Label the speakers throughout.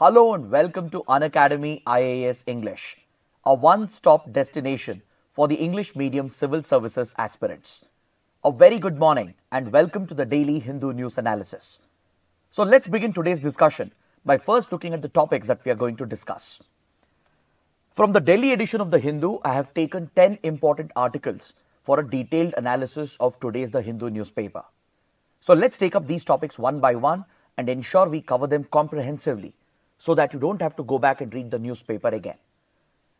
Speaker 1: Hello and welcome to Unacademy IAS English, a one-stop destination for the English medium civil services aspirants. A very good morning and welcome to the daily Hindu news analysis. So let's begin today's discussion by first looking at the topics that we are going to discuss. From the Delhi edition of the Hindu, I have taken 10 important articles for a detailed analysis of today's The Hindu newspaper. So let's take up these topics one by one and ensure we cover them comprehensively so that you don't have to go back and read the newspaper again.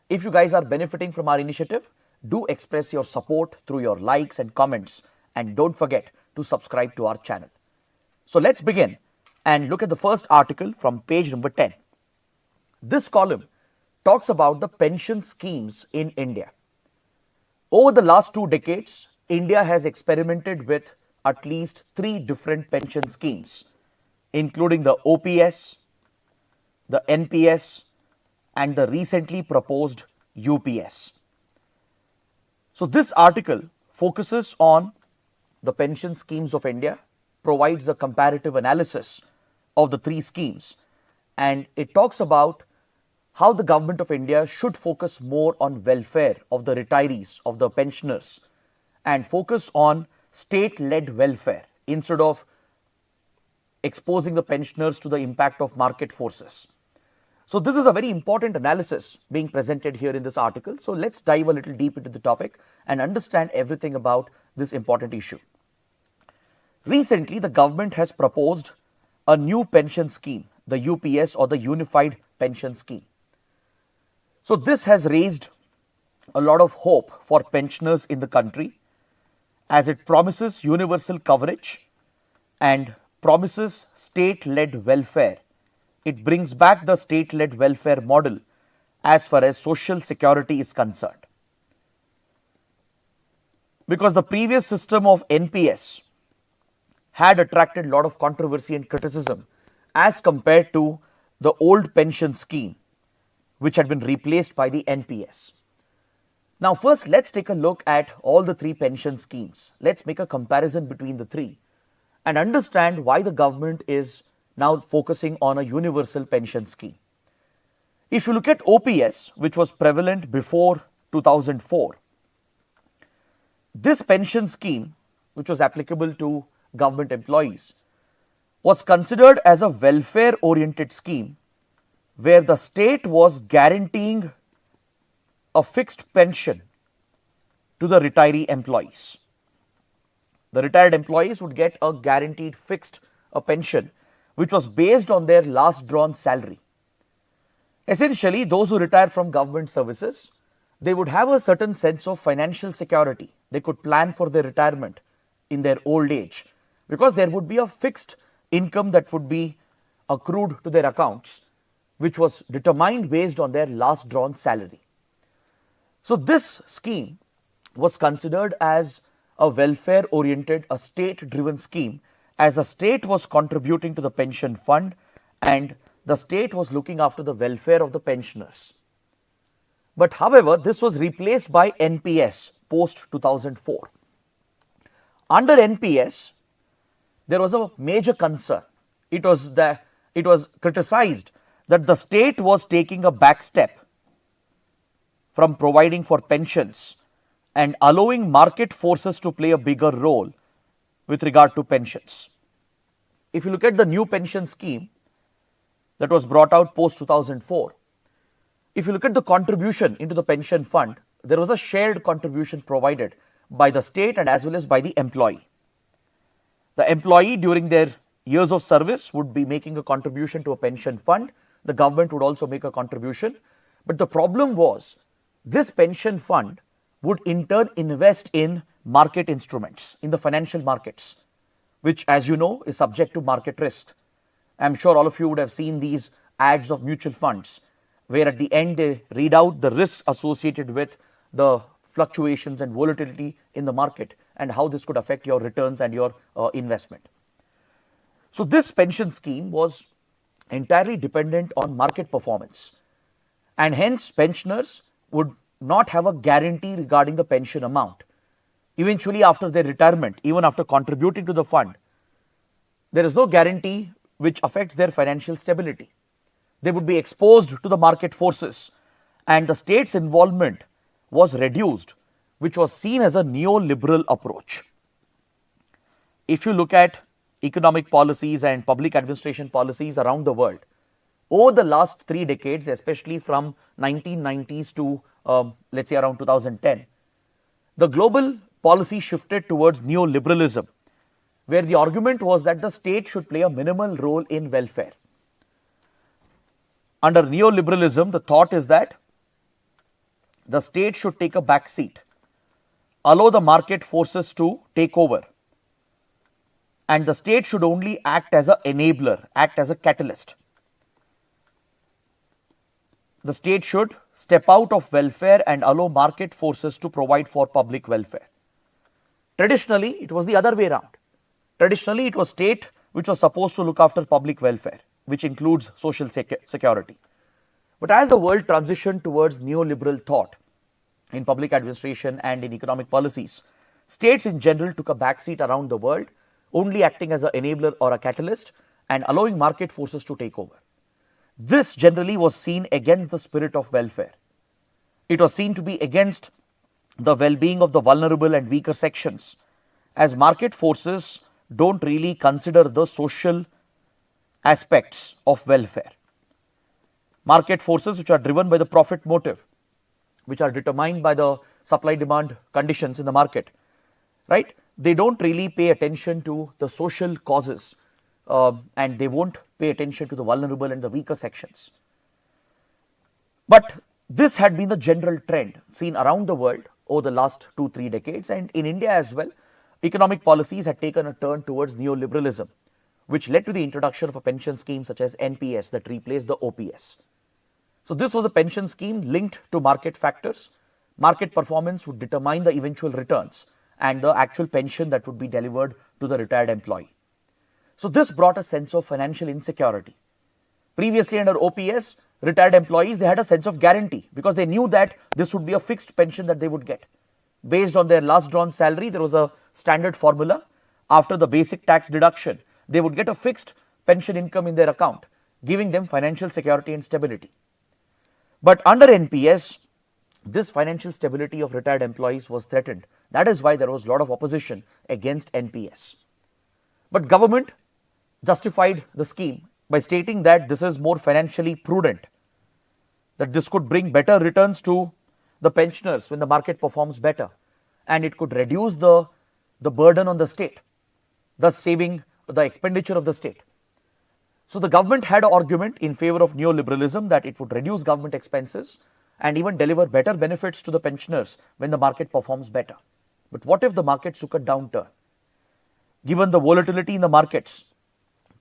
Speaker 1: If you guys are benefiting from our initiative, do express your support through your likes and comments, and don't forget to subscribe to our channel. So let's begin and look at the first article from page number 10. This column talks about the pension schemes in India. Over the last 2 decades, India has experimented with at least 3 different pension schemes, including the OPS, the NPS, and the recently proposed UPS. So this article focuses on the pension schemes of India, provides a comparative analysis of the 3 schemes, and it talks about how the government of India should focus more on welfare of the retirees, of the pensioners, and focus on state-led welfare instead of exposing the pensioners to the impact of market forces. So this is a very important analysis being presented here in this article. So let's dive a little deep into the topic and understand everything about this important issue. Recently, the government has proposed a new pension scheme, the UPS or the Unified Pension Scheme. So this has raised a lot of hope for pensioners in the country as it promises universal coverage and promises state-led welfare. It brings back the state-led welfare model as far as social security is concerned. Because the previous system of NPS had attracted a lot of controversy and criticism as compared to the old pension scheme, which had been replaced by the NPS. Now first let's take a look at all the 3 pension schemes. Let's make a comparison between the 3 and understand why the government is now focusing on a universal pension scheme. If you look at OPS, which was prevalent before 2004, this pension scheme, which was applicable to government employees, was considered as a welfare-oriented scheme where the state was guaranteeing a fixed pension to the retiree employees. The retired employees would get a guaranteed fixed pension which was based on their last drawn salary. Essentially, those who retire from government services, they would have a certain sense of financial security. They could plan for their retirement in their old age because there would be a fixed income that would be accrued to their accounts, which was determined based on their last drawn salary. So this scheme was considered as a welfare oriented, a state driven scheme, as the state was contributing to the pension fund and the state was looking after the welfare of the pensioners. But however, this was replaced by NPS post 2004. Under NPS, there was a major concern. It was criticized that the state was taking a back step from providing for pensions and allowing market forces to play a bigger role with regard to pensions. If you look at the new pension scheme that was brought out post 2004, if you look at the contribution into the pension fund, there was a shared contribution provided by the state and as well as by the employee. The employee during their years of service would be making a contribution to a pension fund. The government would also make a contribution. But the problem was this pension fund would in turn invest in market instruments, in the financial markets, which as you know is subject to market risk. I'm sure all of you would have seen these ads of mutual funds where at the end they read out the risks associated with the fluctuations and volatility in the market and how this could affect your returns and your investment. So this pension scheme was entirely dependent on market performance, and hence pensioners would not have a guarantee regarding the pension amount. Eventually after their retirement, even after contributing to the fund, there is no guarantee which affects their financial stability. they would be exposed to the market forces, and the state's involvement was reduced, which was seen as a neoliberal approach. If you look at economic policies and public administration policies around the world, over the last 3 decades, especially from 1990s to let's say around 2010, the global policy shifted towards neoliberalism, where the argument was that the state should play a minimal role in welfare. Under neoliberalism, the thought is that the state should take a back seat, allow the market forces to take over, and the state should only act as an enabler, act as a catalyst. The state should step out of welfare and allow market forces to provide for public welfare. Traditionally, it was the other way around. Traditionally, it was state which was supposed to look after public welfare, which includes social security. But as the world transitioned towards neoliberal thought in public administration and in economic policies, states in general took a backseat around the world, only acting as an enabler or a catalyst and allowing market forces to take over. This generally was seen against the spirit of welfare. It was seen to be against the well-being of the vulnerable and weaker sections, as market forces don't really consider the social aspects of welfare. Market forces which are driven by the profit motive, which are determined by the supply-demand conditions in the market, right? They don't really pay attention to the social causes and they won't pay attention to the vulnerable and the weaker sections. But this had been the general trend seen around the world over the last 2-3 decades, and in India as well, economic policies had taken a turn towards neoliberalism, which led to the introduction of a pension scheme such as NPS that replaced the OPS. So this was a pension scheme linked to market factors. Market performance would determine the eventual returns and the actual pension that would be delivered to the retired employee. So this brought a sense of financial insecurity. Previously under OPS, retired employees, they had a sense of guarantee because they knew that this would be a fixed pension that they would get. Based on their last drawn salary, there was a standard formula. After the basic tax deduction, they would get a fixed pension income in their account, giving them financial security and stability. But under NPS, this financial stability of retired employees was threatened. That is why there was a lot of opposition against NPS. But government justified the scheme by stating that this is more financially prudent, that this could bring better returns to the pensioners when the market performs better, and it could reduce the burden on the state, thus saving the expenditure of the state. So the government had an argument in favor of neoliberalism that it would reduce government expenses and even deliver better benefits to the pensioners when the market performs better. But what if the markets took a downturn? Given the volatility in the markets,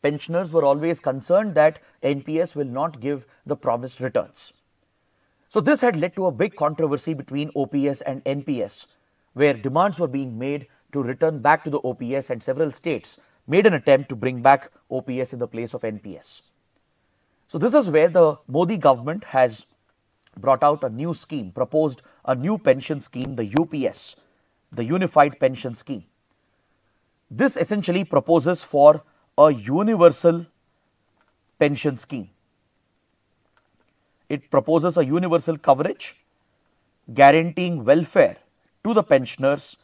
Speaker 1: pensioners were always concerned that NPS will not give the promised returns. So this had led to a big controversy between OPS and NPS, where demands were being made to return back to the OPS, and several states made an attempt to bring back OPS in the place of NPS. So this is where the Modi government has brought out a new scheme, proposed a new pension scheme, the UPS, the Unified Pension Scheme. This essentially proposes for a universal pension scheme. It proposes a universal coverage guaranteeing welfare to the pensioners,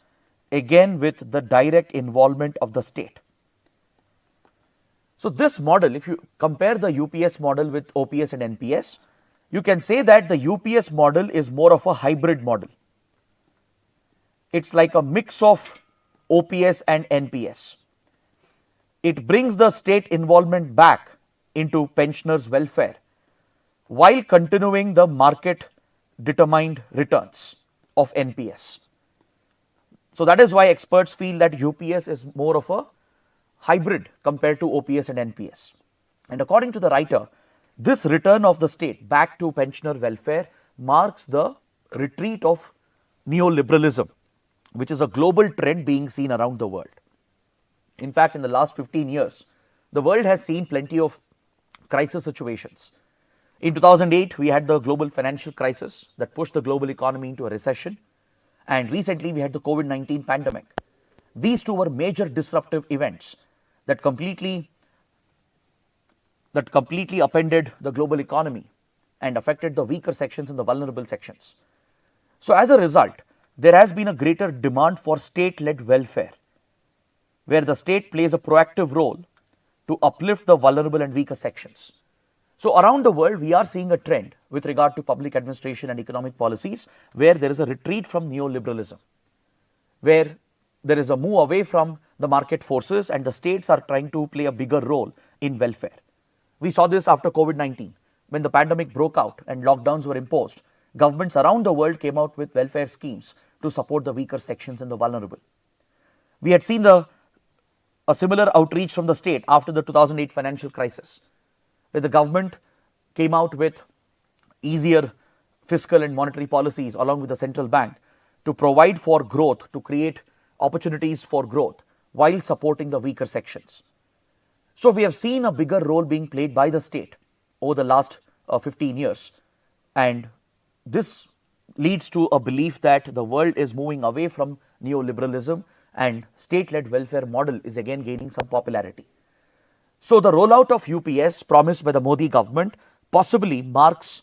Speaker 1: again with the direct involvement of the state. So this model, if you compare the UPS model with OPS and NPS, you can say that the UPS model is more of a hybrid model. It's like a mix of OPS and NPS. It brings the state involvement back into pensioners' welfare while continuing the market determined returns of NPS. So that is why experts feel that UPS is more of a hybrid compared to OPS and NPS. And according to the writer, this return of the state back to pensioner welfare marks the retreat of neoliberalism, which is a global trend being seen around the world. In fact, in the last 15 years, the world has seen plenty of crisis situations. In 2008, we had the global financial crisis that pushed the global economy into a recession. And recently, we had the COVID-19 pandemic. These two were major disruptive events that completely that completely upended the global economy and affected the weaker sections and the vulnerable sections. So as a result, there has been a greater demand for state-led welfare, where the state plays a proactive role to uplift the vulnerable and weaker sections. So around the world, we are seeing a trend with regard to public administration and economic policies where there is a retreat from neoliberalism, where there is a move away from the market forces and the states are trying to play a bigger role in welfare. We saw this after COVID-19. When the pandemic broke out and lockdowns were imposed, governments around the world came out with welfare schemes to support the weaker sections and the vulnerable. We had seen a similar outreach from the state after the 2008 financial crisis, where the government came out with easier fiscal and monetary policies along with the central bank to provide for growth, to create opportunities for growth while supporting the weaker sections. So we have seen a bigger role being played by the state over the last 15 years, and this leads to a belief that the world is moving away from neoliberalism and state-led welfare model is again gaining some popularity. So the rollout of UPS promised by the Modi government possibly marks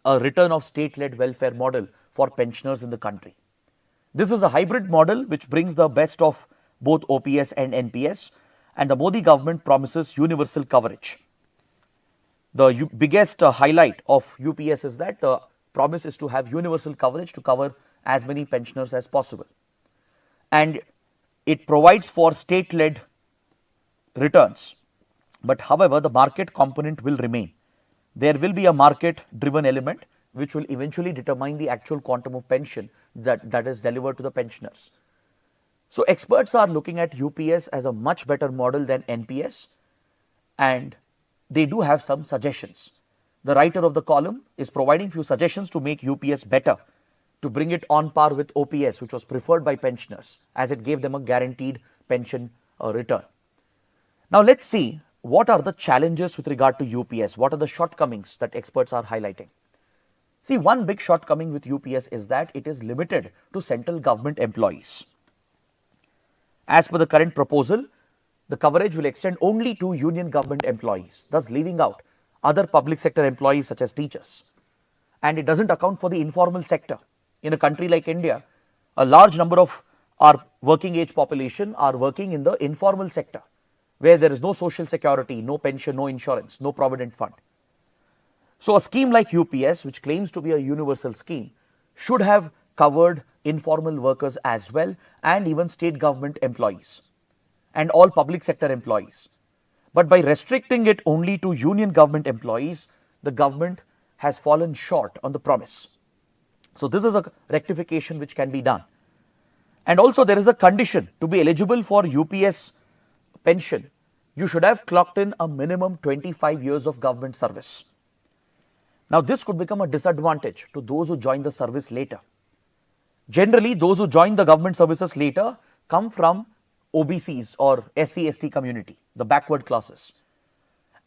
Speaker 1: a return of state-led welfare model for pensioners in the country. This is a hybrid model which brings the best of both OPS and NPS, and the Modi government promises universal coverage. The biggest highlight of UPS is that the promise is to have universal coverage to cover as many pensioners as possible. And it provides for state-led returns. But however, the market component will remain. There will be a market-driven element which will eventually determine the actual quantum of pension that is delivered to the pensioners. So experts are looking at UPS as a much better model than NPS, and they do have some suggestions. The writer of the column is providing few suggestions to make UPS better, to bring it on par with OPS, which was preferred by pensioners as it gave them a guaranteed pension return. Now let's see what are the challenges with regard to UPS, what are the shortcomings that experts are highlighting. See, one big shortcoming with UPS is that it is limited to central government employees. As per the current proposal, the coverage will extend only to union government employees, thus leaving out other public sector employees such as teachers. And it doesn't account for the informal sector. In a country like India, a large number of our working age population are working in the informal sector, where there is no social security, no pension, no insurance, no provident fund. So a scheme like UPS, which claims to be a universal scheme, should have covered informal workers as well, and even state government employees and all public sector employees. But by restricting it only to union government employees, the government has fallen short on the promise. So this is a rectification which can be done. And also there is a condition: to be eligible for UPS pension, you should have clocked in a minimum 25 years of government service. Now this could become a disadvantage to those who join the service later. Generally, those who join the government services later come from OBCs or SC/ST community, the backward classes.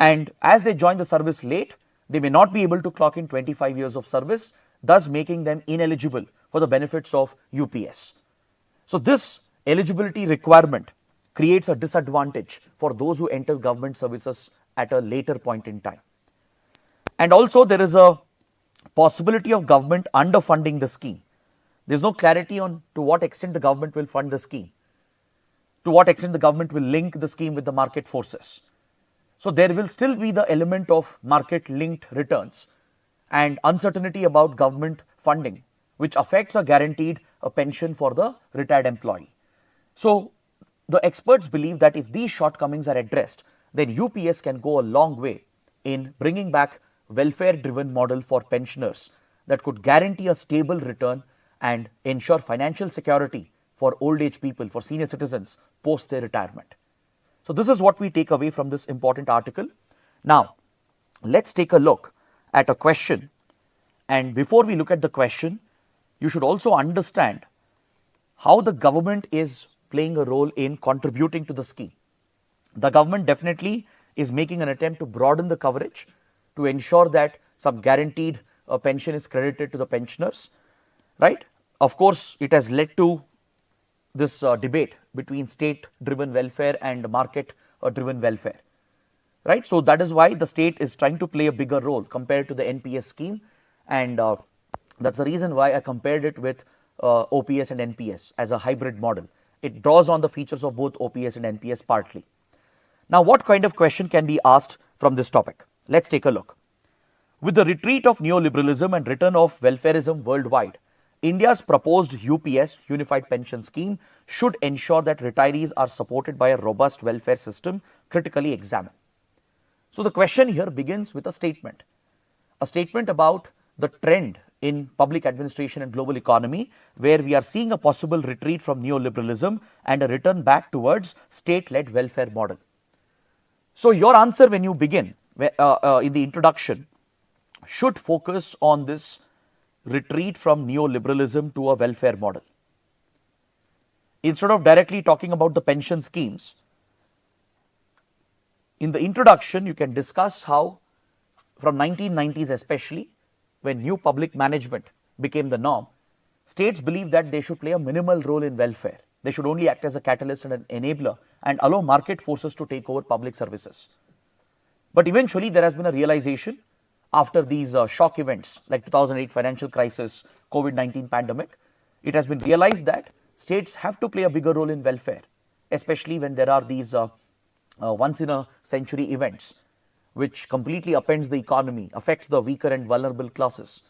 Speaker 1: And as they join the service late, they may not be able to clock in 25 years of service, thus making them ineligible for the benefits of UPS. So this eligibility requirement creates a disadvantage for those who enter government services at a later point in time. And also there is a possibility of government underfunding the scheme. There is no clarity on to what extent the government will fund the scheme, to what extent the government will link the scheme with the market forces. So there will still be the element of market linked returns and uncertainty about government funding, which affects a guaranteed pension for the retired employee. So the experts believe that if these shortcomings are addressed, then UPS can go a long way in bringing back welfare driven model for pensioners that could guarantee a stable return and ensure financial security for old age people, for senior citizens post their retirement. So this is what we take away from this important article. Now let's take a look at a question, and before we look at the question, you should also understand how the government is playing a role in contributing to the scheme. The government definitely is making an attempt to broaden the coverage to ensure that some guaranteed pension is credited to the pensioners, right? Of course, it has led to this debate between state driven welfare and market driven welfare. right? So that is why the state is trying to play a bigger role compared to the NPS scheme, and that's the reason why I compared it with OPS and NPS as a hybrid model. It draws on the features of both OPS and NPS partly. Now, what kind of question can be asked from this topic? Let's take a look. With the retreat of neoliberalism and return of welfareism worldwide, India's proposed UPS, Unified Pension Scheme, should ensure that retirees are supported by a robust welfare system critically examined. So the question here begins with a statement about the trend in public administration and global economy, where we are seeing a possible retreat from neoliberalism and a return back towards state-led welfare model. So your answer when you begin in the introduction should focus on this retreat from neoliberalism to a welfare model. Instead of directly talking about the pension schemes, in the introduction you can discuss how from 1990s especially, when new public management became the norm, states believed that they should play a minimal role in welfare. They should only act as a catalyst and an enabler and allow market forces to take over public services. But eventually there has been a realization after these shock events like 2008 financial crisis, COVID-19 pandemic. It has been realized that states have to play a bigger role in welfare, especially when there are these once in a century events which completely upends the economy, affects the weaker and vulnerable classes.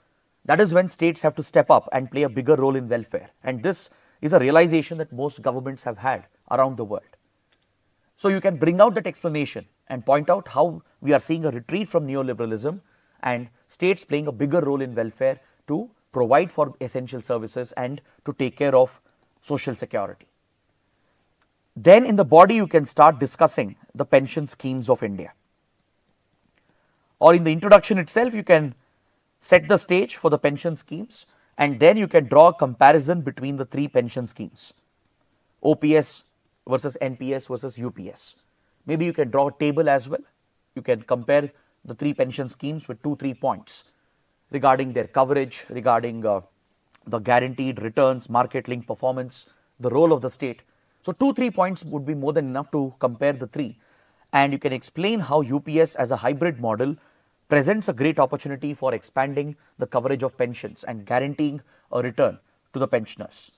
Speaker 1: That is when states have to step up and play a bigger role in welfare. And this is a realization that most governments have had around the world. So you can bring out that explanation and point out how we are seeing a retreat from neoliberalism and states playing a bigger role in welfare to provide for essential services and to take care of social security. Then in the body you can start discussing the pension schemes of India. Or in the introduction itself you can set the stage for the pension schemes, and then you can draw a comparison between the three pension schemes, OPS versus NPS versus UPS. Maybe you can draw a table as well. You can compare the three pension schemes with 2-3 points regarding their coverage, regarding the guaranteed returns, market linked performance, the role of the state. So 2-3 points would be more than enough to compare the three, and you can explain how UPS as a hybrid model presents a great opportunity for expanding the coverage of pensions and guaranteeing a return to the pensioners.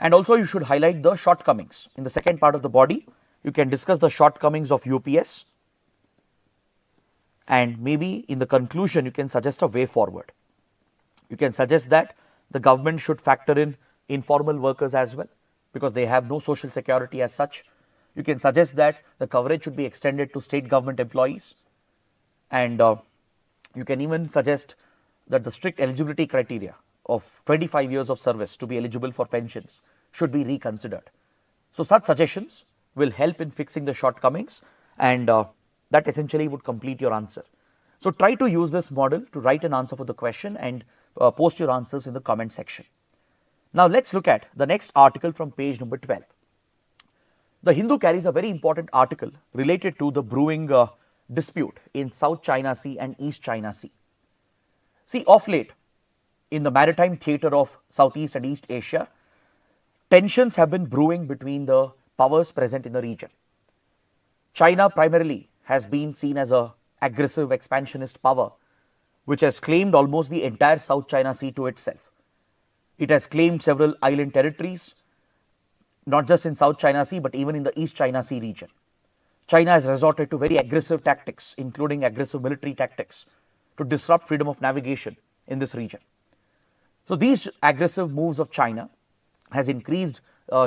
Speaker 1: And also you should highlight the shortcomings. In the second part of the body, you can discuss the shortcomings of UPS, and maybe in the conclusion you can suggest a way forward. You can suggest that the government should factor in informal workers as well, because they have no social security as such. You can suggest that the coverage should be extended to state government employees, and you can even suggest that the strict eligibility criteria of 25 years of service to be eligible for pensions should be reconsidered. So such suggestions will help in fixing the shortcomings, and that essentially would complete your answer. So try to use this model to write an answer for the question and post your answers in the comment section. Now let's look at the next article from page number 12. The Hindu carries a very important article related to the brewing dispute in South China Sea and East China Sea. See, of late, in the maritime theatre of Southeast and East Asia, tensions have been brewing between the powers present in the region. China primarily has been seen as an aggressive expansionist power, which has claimed almost the entire South China Sea to itself. It has claimed several island territories, not just in South China Sea, but even in the East China Sea region. China has resorted to very aggressive tactics, including aggressive military tactics, to disrupt freedom of navigation in this region. So these aggressive moves of China has increased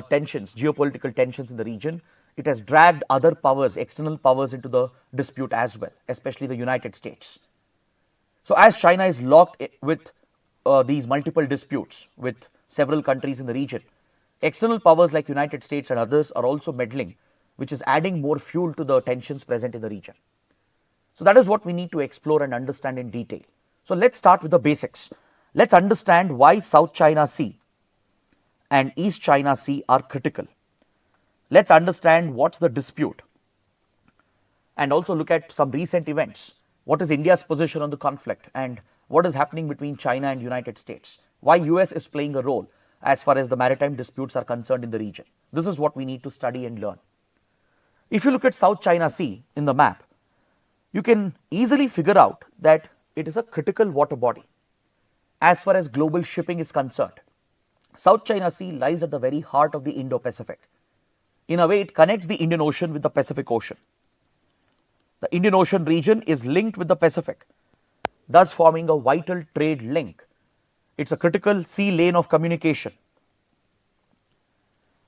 Speaker 1: tensions, geopolitical tensions in the region. It has dragged other powers, external powers, into the dispute as well, especially the United States. So as China is locked with these multiple disputes with several countries in the region, external powers like United States and others are also meddling, which is adding more fuel to the tensions present in the region. So that is what we need to explore and understand in detail. So let's start with the basics. Let's understand why South China Sea and East China Sea are critical. Let's understand what's the dispute and also look at some recent events. What is India's position on the conflict and what is happening between China and United States? Why US is playing a role as far as the maritime disputes are concerned in the region. This is what we need to study and learn. If you look at South China Sea in the map, you can easily figure out that it is a critical water body as far as global shipping is concerned. South China Sea lies at the very heart of the Indo-Pacific. In a way, it connects the Indian Ocean with the Pacific Ocean. The Indian Ocean region is linked with the Pacific, thus forming a vital trade link. It's a critical sea lane of communication.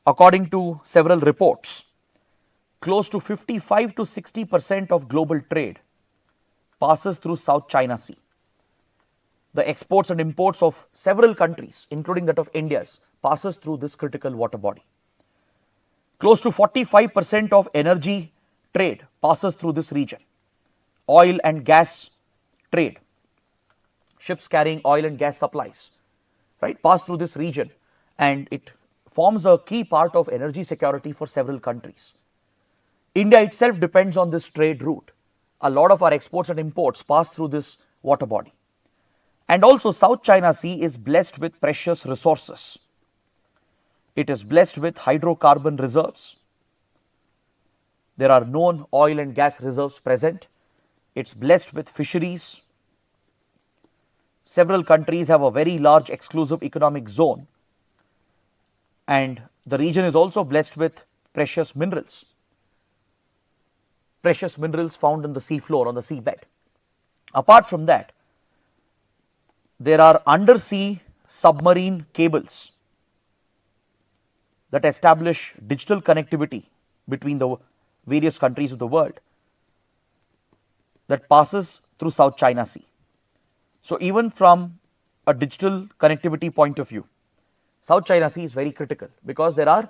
Speaker 1: According to several reports, close to 55 to 60% of global trade passes through South China Sea. The exports and imports of several countries, including that of India's, passes through this critical water body. Close to 45% of energy trade passes through this region. Oil and gas trade, ships carrying oil and gas supplies, right, pass through this region, and it forms a key part of energy security for several countries. India itself depends on this trade route. A lot of our exports and imports pass through this water body. And also, South China Sea is blessed with precious resources. It is blessed with hydrocarbon reserves. There are known oil and gas reserves present. It's blessed with fisheries. Several countries have a very large exclusive economic zone. And the region is also blessed with precious minerals. Precious minerals found in the sea floor, on the seabed. Apart from that, there are undersea submarine cables that establish digital connectivity between the various countries of the world that passes through South China Sea. So even from a digital connectivity point of view, South China Sea is very critical because there are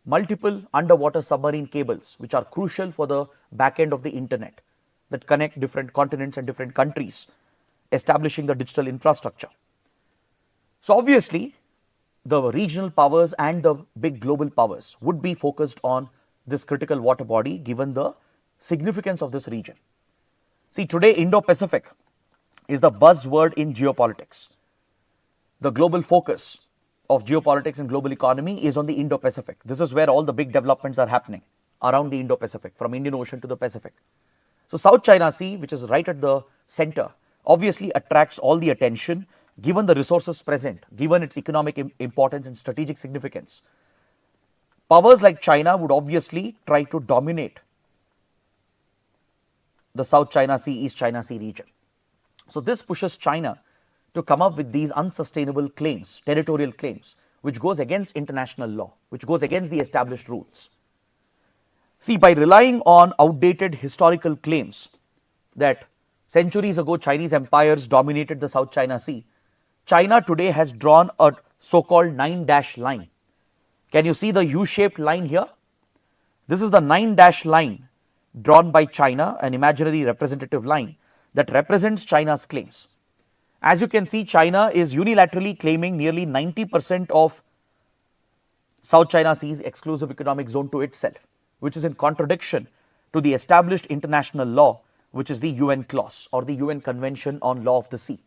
Speaker 1: multiple underwater submarine cables which are crucial for the back end of the internet that connect different continents and different countries, establishing the digital infrastructure. So obviously, the regional powers and the big global powers would be focused on this critical water body given the significance of this region. See, today Indo-Pacific is the buzzword in geopolitics. The global focus of geopolitics and global economy is on the Indo-Pacific. This is where all the big developments are happening around the Indo-Pacific, from Indian Ocean to the Pacific. So South China Sea, which is right at the center, obviously attracts all the attention given the resources present, given its economic importance and strategic significance. Powers like China would obviously try to dominate the South China Sea, East China Sea region. So this pushes China to come up with these unsustainable claims, territorial claims, which goes against international law, which goes against the established rules. See, by relying on outdated historical claims that centuries ago Chinese empires dominated the South China Sea, China today has drawn a so-called 9-dash line. Can you see the U-shaped line here? This is the 9-dash line drawn by China, an imaginary representative line that represents China's claims. As you can see, China is unilaterally claiming nearly 90% of South China Sea's exclusive economic zone to itself, which is in contradiction to the established international law, which is the UN clause or the UN Convention on Law of the Sea.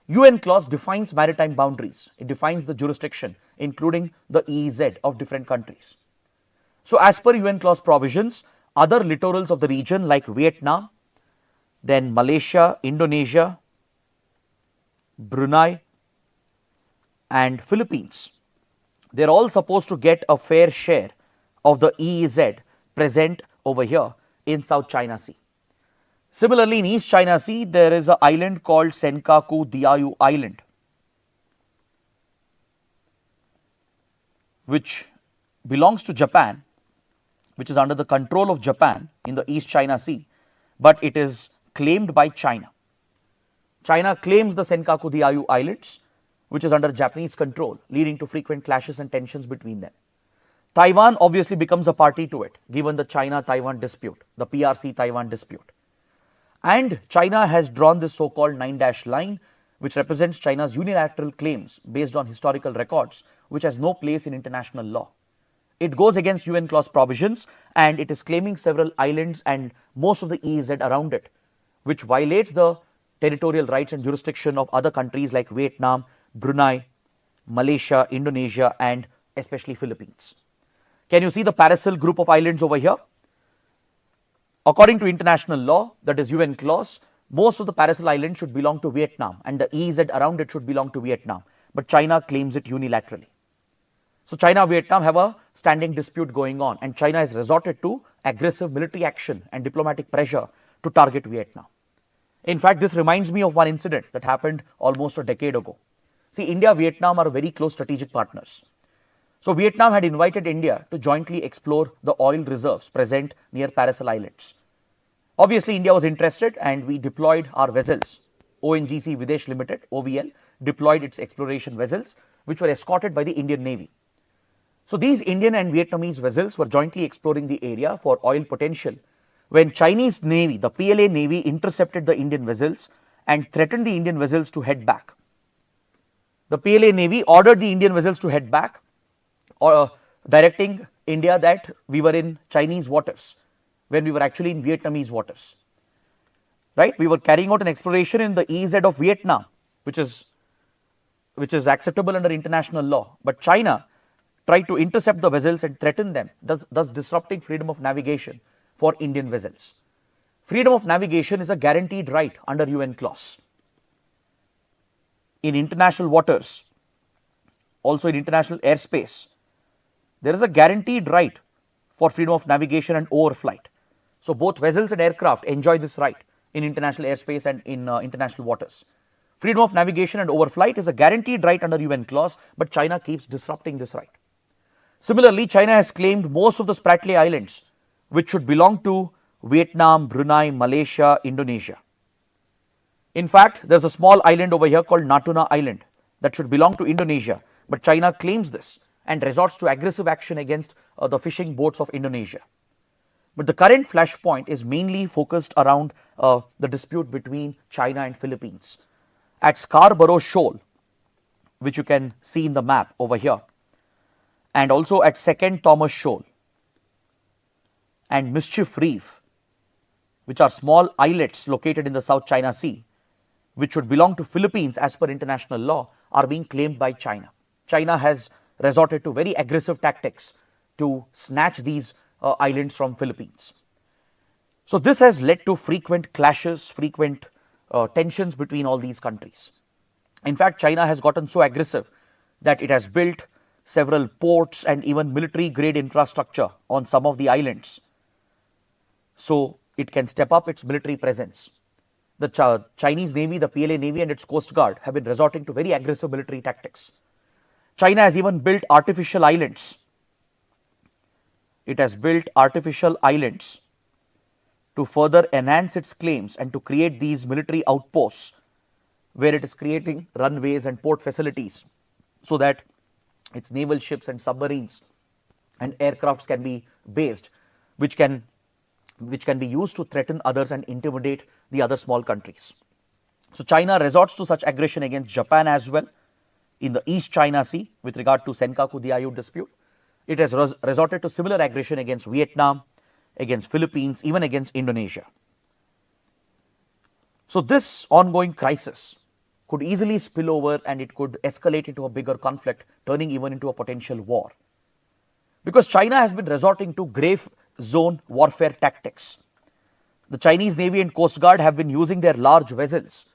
Speaker 1: UN clause defines maritime boundaries. It defines the jurisdiction, including the EEZ of different countries. So as per UN clause provisions, other littorals of the region like Vietnam, then Malaysia, Indonesia, Brunei and Philippines, they're all supposed to get a fair share of the EEZ present over here in South China Sea. Similarly, in East China Sea, there is an island called Senkaku Diaoyu Island, which belongs to Japan, which is under the control of Japan in the East China Sea, but it is claimed by China. China claims the Senkaku Diaoyu Islands, which is under Japanese control, leading to frequent clashes and tensions between them. Taiwan obviously becomes a party to it, given the China-Taiwan dispute, the PRC-Taiwan dispute. And China has drawn this so-called 9-dash line, which represents China's unilateral claims based on historical records, which has no place in international law. It goes against UN clause provisions, and it is claiming several islands and most of the EEZ around it, which violates the territorial rights and jurisdiction of other countries like Vietnam, Brunei, Malaysia, Indonesia, and especially Philippines. Can you see the Paracel group of islands over here? According to international law, that is UN clause, most of the Paracel Islands should belong to Vietnam and the EEZ around it should belong to Vietnam, but China claims it unilaterally. So China and Vietnam have a standing dispute going on, and China has resorted to aggressive military action and diplomatic pressure to target Vietnam. In fact, this reminds me of one incident that happened almost a decade ago. See, India and Vietnam are very close strategic partners. So Vietnam had invited India to jointly explore the oil reserves present near Paracel Islands. Obviously, India was interested and we deployed our vessels. ONGC Videsh Limited, OVL, deployed its exploration vessels, which were escorted by the Indian Navy. So these Indian and Vietnamese vessels were jointly exploring the area for oil potential when Chinese Navy, the PLA Navy, intercepted the Indian vessels and threatened the Indian vessels to head back. The PLA Navy ordered the Indian vessels to head back, directing India that we were in Chinese waters when we were actually in Vietnamese waters. Right? We were carrying out an exploration in the EEZ of Vietnam, which is acceptable under international law, but China tried to intercept the vessels and threaten them, thus disrupting freedom of navigation for Indian vessels. Freedom of navigation is a guaranteed right under UN clause. In international waters, also in international airspace, there is a guaranteed right for freedom of navigation and overflight. So both vessels and aircraft enjoy this right in international airspace and in international waters. Freedom of navigation and overflight is a guaranteed right under UN clause, but China keeps disrupting this right. Similarly, China has claimed most of the Spratly Islands, which should belong to Vietnam, Brunei, Malaysia, Indonesia. In fact, there is a small island over here called Natuna Island that should belong to Indonesia, but China claims this and resorts to aggressive action against the fishing boats of Indonesia. But the current flashpoint is mainly focused around the dispute between China and Philippines. At Scarborough Shoal, which you can see in the map over here, and also at Second Thomas Shoal and Mischief Reef, which are small islets located in the South China Sea, which should belong to Philippines as per international law, are being claimed by China. China has resorted to very aggressive tactics to snatch these islands from Philippines. So this has led to frequent clashes, frequent tensions between all these countries. In fact, China has gotten so aggressive that it has built several ports and even military grade infrastructure on some of the islands, so it can step up its military presence. The Chinese Navy, the PLA Navy and its Coast Guard have been resorting to very aggressive military tactics. China has even built artificial islands. It has built artificial islands to further enhance its claims and to create these military outposts where it is creating runways and port facilities so that its naval ships and submarines and aircrafts can be based, which can be used to threaten others and intimidate the other small countries. So China resorts to such aggression against Japan as well in the East China Sea with regard to Senkaku Diaoyu dispute. It has resorted to similar aggression against Vietnam, against Philippines, even against Indonesia. So this ongoing crisis could easily spill over and it could escalate into a bigger conflict, turning even into a potential war. Because China has been resorting to grave zone warfare tactics. The Chinese Navy and Coast Guard have been using their large vessels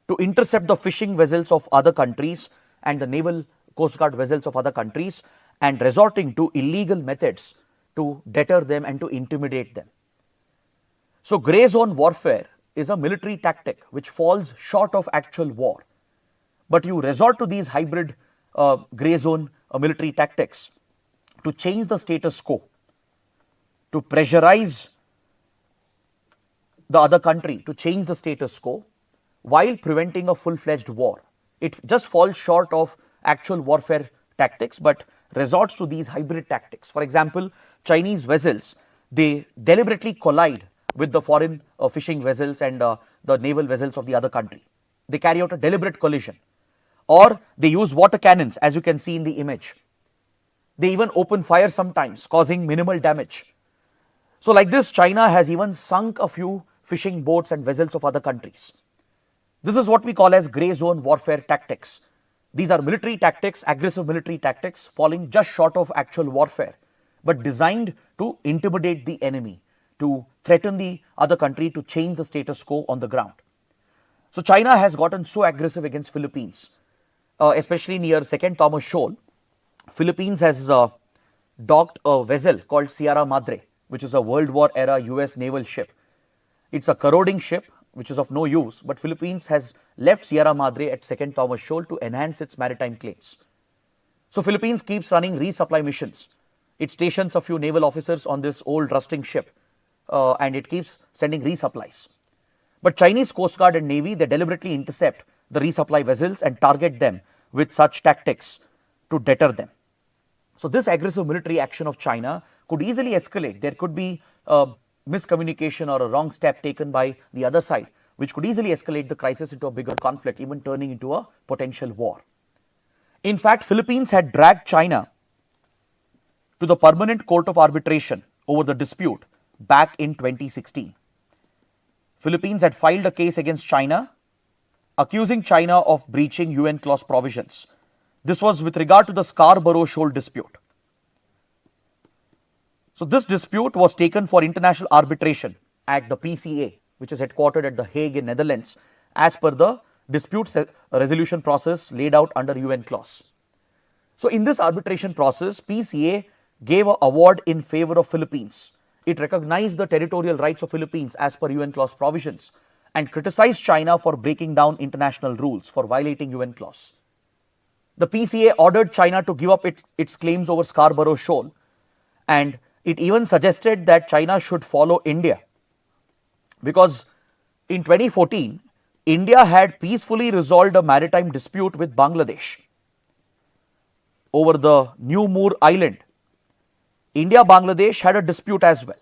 Speaker 1: to intercept the fishing vessels of other countries and the naval Coast Guard vessels of other countries and resorting to illegal methods to deter them and to intimidate them. So grey zone warfare is a military tactic which falls short of actual war. But you resort to these hybrid grey zone military tactics to change the status quo, to pressurize the other country to change the status quo while preventing a full-fledged war. It just falls short of actual warfare tactics but resorts to these hybrid tactics. For example, Chinese vessels, they deliberately collide with the foreign fishing vessels and the naval vessels of the other country. They carry out a deliberate collision, or they use water cannons, as you can see in the image. They even open fire sometimes, causing minimal damage. So like this, China has even sunk a few fishing boats and vessels of other countries. This is what we call as grey zone warfare tactics. These are military tactics, aggressive military tactics, falling just short of actual warfare, but designed to intimidate the enemy, to threaten the other country to change the status quo on the ground. So China has gotten so aggressive against Philippines, especially near Second Thomas Shoal. Philippines has docked a vessel called Sierra Madre, which is a World War era US naval ship. It's a corroding ship which is of no use, but Philippines has left Sierra Madre at Second Thomas Shoal to enhance its maritime claims. So Philippines keeps running resupply missions. It stations a few naval officers on this old rusting ship and it keeps sending resupplies. But Chinese Coast Guard and Navy, they deliberately intercept the resupply vessels and target them with such tactics to deter them. So this aggressive military action of China could easily escalate. There could be a miscommunication or a wrong step taken by the other side, which could easily escalate the crisis into a bigger conflict, even turning into a potential war. In fact, Philippines had dragged China to the Permanent Court of Arbitration over the dispute back in 2016. Philippines had filed a case against China, accusing China of breaching UN clause provisions. This was with regard to the Scarborough Shoal dispute. So this dispute was taken for international arbitration at the PCA, which is headquartered at The Hague in Netherlands, as per the dispute resolution process laid out under UN clause. So in this arbitration process, PCA gave an award in favor of Philippines. It recognized the territorial rights of Philippines as per UN clause provisions and criticized China for breaking down international rules, for violating UN clause. The PCA ordered China to give up its claims over Scarborough Shoal, and it even suggested that China should follow India, because in 2014, India had peacefully resolved a maritime dispute with Bangladesh over the New Moor Island. India-Bangladesh had a dispute as well.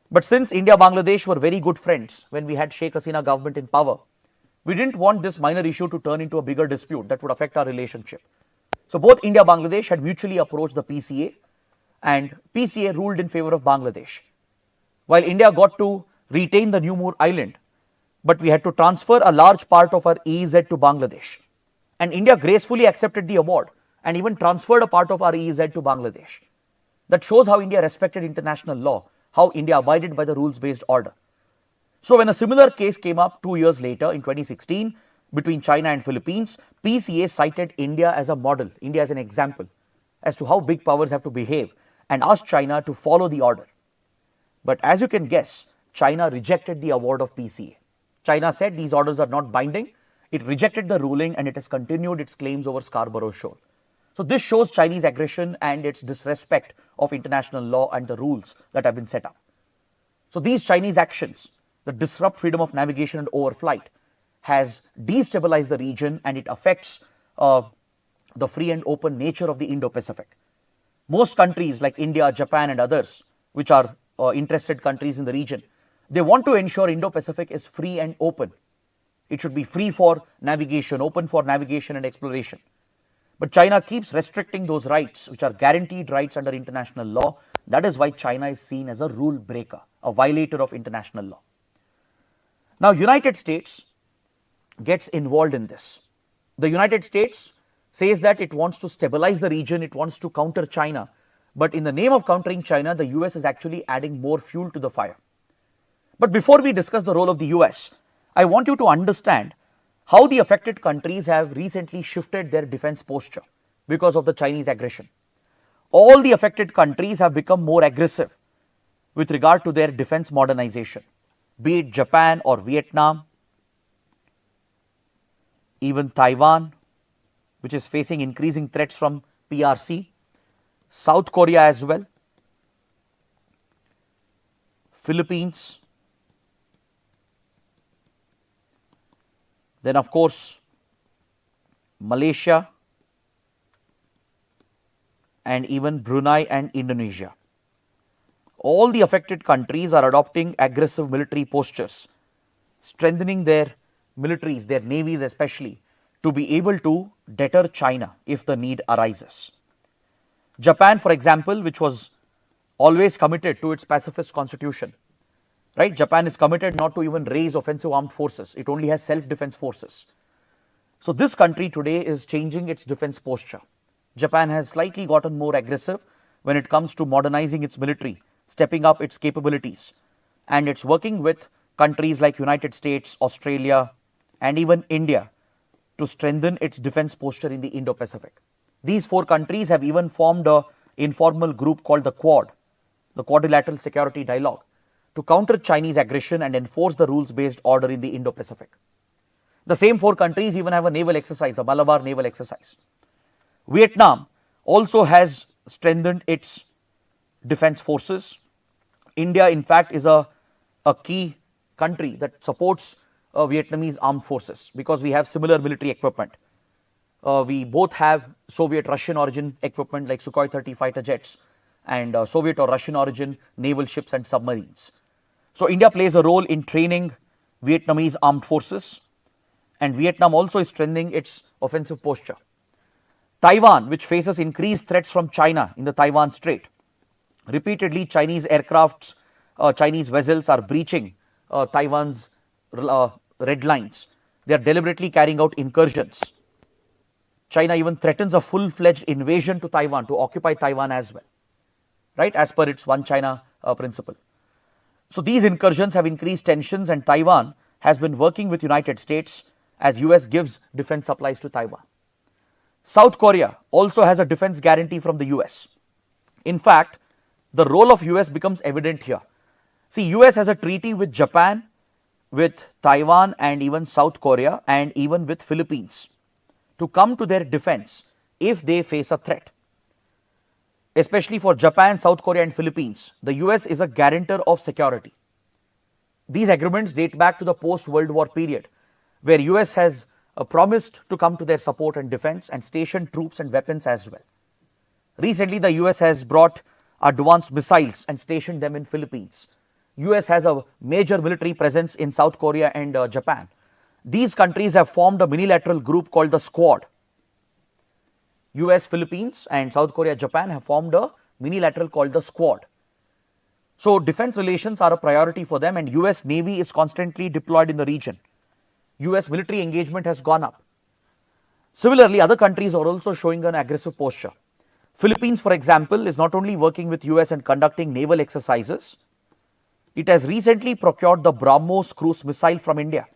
Speaker 1: But since India-Bangladesh were very good friends when we had Sheikh Hasina government in power, we didn't want this minor issue to turn into a bigger dispute that would affect our relationship. So both India-Bangladesh had mutually approached the PCA, and PCA ruled in favor of Bangladesh. While India got to retain the New Moor Island, but we had to transfer a large part of our EEZ to Bangladesh. And India gracefully accepted the award and even transferred a part of our EEZ to Bangladesh. That shows how India respected international law, how India abided by the rules-based order. So when a similar case came up 2 years later in 2016 between China and Philippines, PCA cited India as a model, India as an example as to how big powers have to behave, and asked China to follow the order. But as you can guess, China rejected the award of PCA. China said these orders are not binding. It rejected the ruling and it has continued its claims over Scarborough Shoal. So this shows Chinese aggression and its disrespect of international law and the rules that have been set up. So these Chinese actions that disrupt freedom of navigation and overflight has destabilized the region, and it affects the free and open nature of the Indo-Pacific. Most countries like India, Japan and others, which are interested countries in the region, they want to ensure Indo-Pacific is free and open. It should be free for navigation, open for navigation and exploration. But China keeps restricting those rights, which are guaranteed rights under international law. That is why China is seen as a rule breaker, a violator of international law. Now, United States gets involved in this. The United States says that it wants to stabilize the region, it wants to counter China. But in the name of countering China, the US is actually adding more fuel to the fire. But before we discuss the role of the US, I want you to understand how the affected countries have recently shifted their defense posture because of the Chinese aggression. All the affected countries have become more aggressive with regard to their defense modernization, be it Japan or Vietnam, even Taiwan, which is facing increasing threats from PRC, South Korea as well, Philippines, then of course Malaysia and even Brunei and Indonesia. All the affected countries are adopting aggressive military postures, strengthening their militaries, their navies especially, to be able to deter China if the need arises. Japan, for example, which was always committed to its pacifist constitution, right? Japan is committed not to even raise offensive armed forces. It only has self-defense forces. So this country today is changing its defense posture. Japan has slightly gotten more aggressive when it comes to modernizing its military stepping up its capabilities, and it's working with countries like United States, Australia, and even India to strengthen its defense posture in the Indo-Pacific. These 4 countries have even formed an informal group called the Quad, the Quadrilateral Security Dialogue, to counter Chinese aggression and enforce the rules-based order in the Indo-Pacific. The same 4 countries even have a naval exercise, the Malabar naval exercise. Vietnam also has strengthened its defense forces. India, in fact, is a key country that supports Vietnamese armed forces because we have similar military equipment. We both have Soviet Russian origin equipment like Sukhoi 30 fighter jets and Soviet or Russian origin naval ships and submarines. So India plays a role in training Vietnamese armed forces, and Vietnam also is strengthening its offensive posture. Taiwan, which faces increased threats from China in the Taiwan Strait. Repeatedly, Chinese aircrafts, Chinese vessels are breaching Taiwan's red lines. They are deliberately carrying out incursions. China even threatens a full-fledged invasion to Taiwan, to occupy Taiwan as well, right, as per its one China principle. So these incursions have increased tensions, and Taiwan has been working with United States as US gives defense supplies to Taiwan. South Korea also has a defense guarantee from the US. In fact, the role of US becomes evident here. See, US has a treaty with Japan, with Taiwan, and even South Korea, and even with Philippines to come to their defense if they face a threat. Especially for Japan, South Korea, and Philippines, the US is a guarantor of security. These agreements date back to the post-World War period, where US has promised to come to their support and defense and station troops and weapons as well. Recently, the US has brought advanced missiles and stationed them in Philippines. US has a major military presence in South Korea and Japan. These countries have formed a minilateral group called the Squad. US, Philippines, and South Korea, Japan have formed a minilateral called the Squad. So defense relations are a priority for them, and US Navy is constantly deployed in the region. US military engagement has gone up. Similarly, other countries are also showing an aggressive posture. Philippines, for example, is not only working with US and conducting naval exercises, it has recently procured the BrahMos cruise missile from India.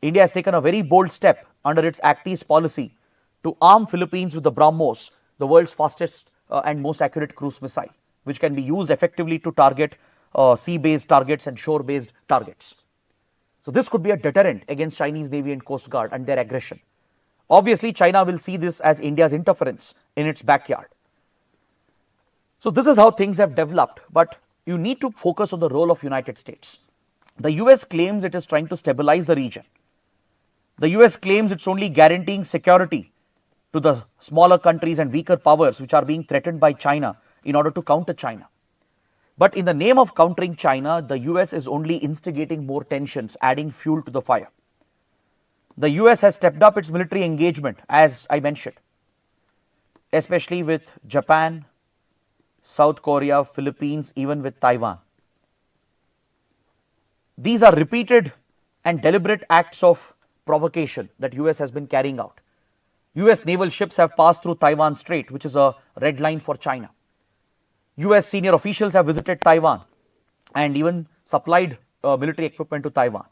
Speaker 1: India has taken a very bold step under its Act East policy to arm Philippines with the BrahMos, the world's fastest and most accurate cruise missile, which can be used effectively to target sea-based targets and shore-based targets. So this could be a deterrent against Chinese Navy and Coast Guard and their aggression. Obviously, China will see this as India's interference in its backyard. So this is how things have developed, but you need to focus on the role of United States. The US claims it is trying to stabilize the region. The US claims it's only guaranteeing security to the smaller countries and weaker powers which are being threatened by China in order to counter China. But in the name of countering China, the US is only instigating more tensions, adding fuel to the fire. The US has stepped up its military engagement, as I mentioned, especially with Japan, South Korea, Philippines, even with Taiwan. These are repeated and deliberate acts of provocation that US has been carrying out. US naval ships have passed through Taiwan Strait, which is a red line for China. US senior officials have visited Taiwan and even supplied military equipment to Taiwan.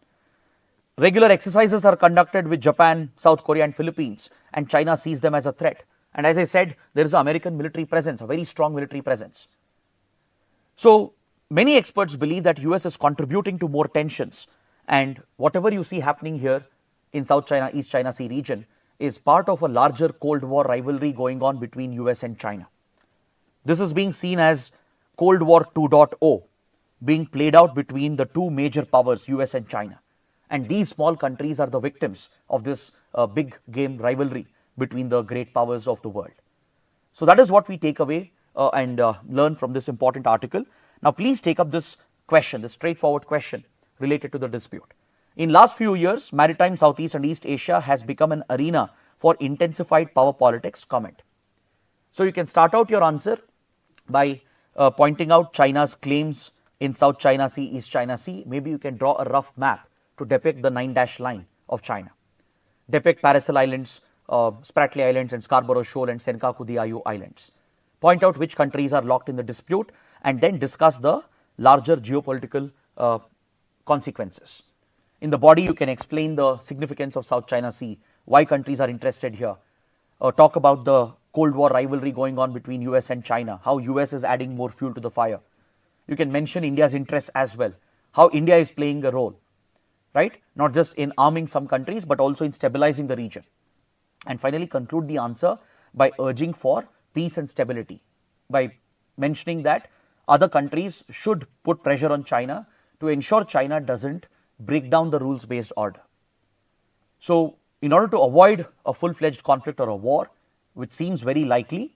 Speaker 1: Regular exercises are conducted with Japan, South Korea, and Philippines, and China sees them as a threat. And as I said, there is an American military presence, a very strong military presence. So many experts believe that US is contributing to more tensions, and whatever you see happening here in South China, East China Sea region is part of a larger Cold War rivalry going on between US and China. This is being seen as Cold War 2.0 being played out between the two major powers, US and China. And these small countries are the victims of this big game rivalry between the great powers of the world. So that is what we take away and learn from this important article. Now please take up this question, this straightforward question related to the dispute. In last few years, maritime Southeast and East Asia has become an arena for intensified power politics. Comment. So you can start out your answer by pointing out China's claims in South China Sea, East China Sea. Maybe you can draw a rough map to depict the 9-dash line of China. Depict Paracel Islands, Spratly Islands, and Scarborough Shoal and Senkaku Diaoyu Islands. point out which countries are locked in the dispute, and then discuss the larger geopolitical consequences. In the body, you can explain the significance of South China Sea, why countries are interested here, talk about the Cold War rivalry going on between US and China, how US is adding more fuel to the fire. You can mention India's interests as well, how India is playing a role, right? Not just in arming some countries, but also in stabilizing the region. And finally, conclude the answer by urging for peace and stability, by mentioning that other countries should put pressure on China to ensure China doesn't break down the rules-based order. So, in order to avoid a full-fledged conflict or a war, which seems very likely,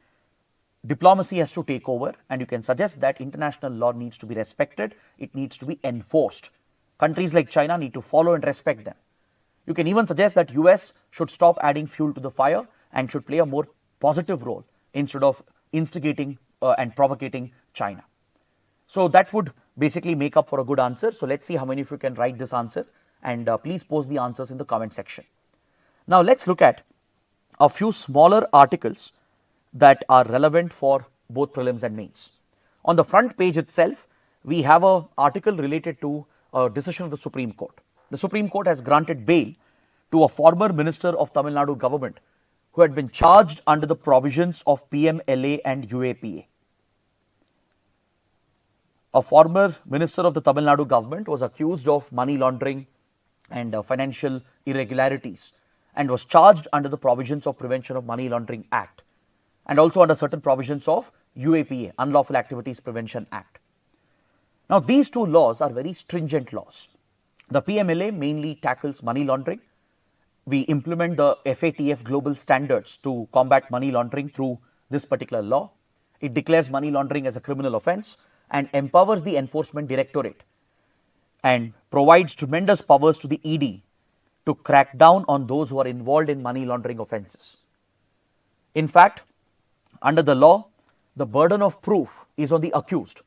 Speaker 1: diplomacy has to take over, and you can suggest that international law needs to be respected, it needs to be enforced. Countries like China need to follow and respect them. You can even suggest that US should stop adding fuel to the fire and should play a more positive role instead of instigating and provocating China. So that would basically make up for a good answer. So let's see how many of you can write this answer, and please post the answers in the comment section. Now let's look at a few smaller articles that are relevant for both prelims and mains. On the front page itself, we have an article related to a decision of the Supreme Court. The Supreme Court has granted bail to a former minister of Tamil Nadu government who had been charged under the provisions of PMLA and UAPA. A former minister of the Tamil Nadu government was accused of money laundering and financial irregularities, and was charged under the provisions of Prevention of Money Laundering Act and also under certain provisions of UAPA, Unlawful Activities Prevention Act. Now, these two laws are very stringent laws. The PMLA mainly tackles money laundering. We implement the FATF global standards to combat money laundering through this particular law. It declares money laundering as a criminal offence and empowers the Enforcement Directorate and provides tremendous powers to the ED to crack down on those who are involved in money laundering offences. In fact, under the law, the burden of proof is on the accused.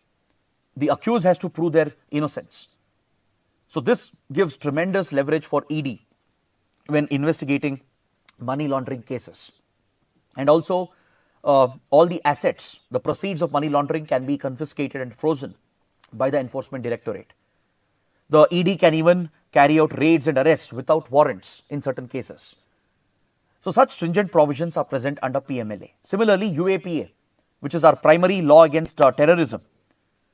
Speaker 1: The accused has to prove their innocence. So this gives tremendous leverage for ED when investigating money laundering cases. And also, all the assets, the proceeds of money laundering can be confiscated and frozen by the Enforcement Directorate. The ED can even carry out raids and arrests without warrants in certain cases. So such stringent provisions are present under PMLA. Similarly, UAPA, which is our primary law against terrorism,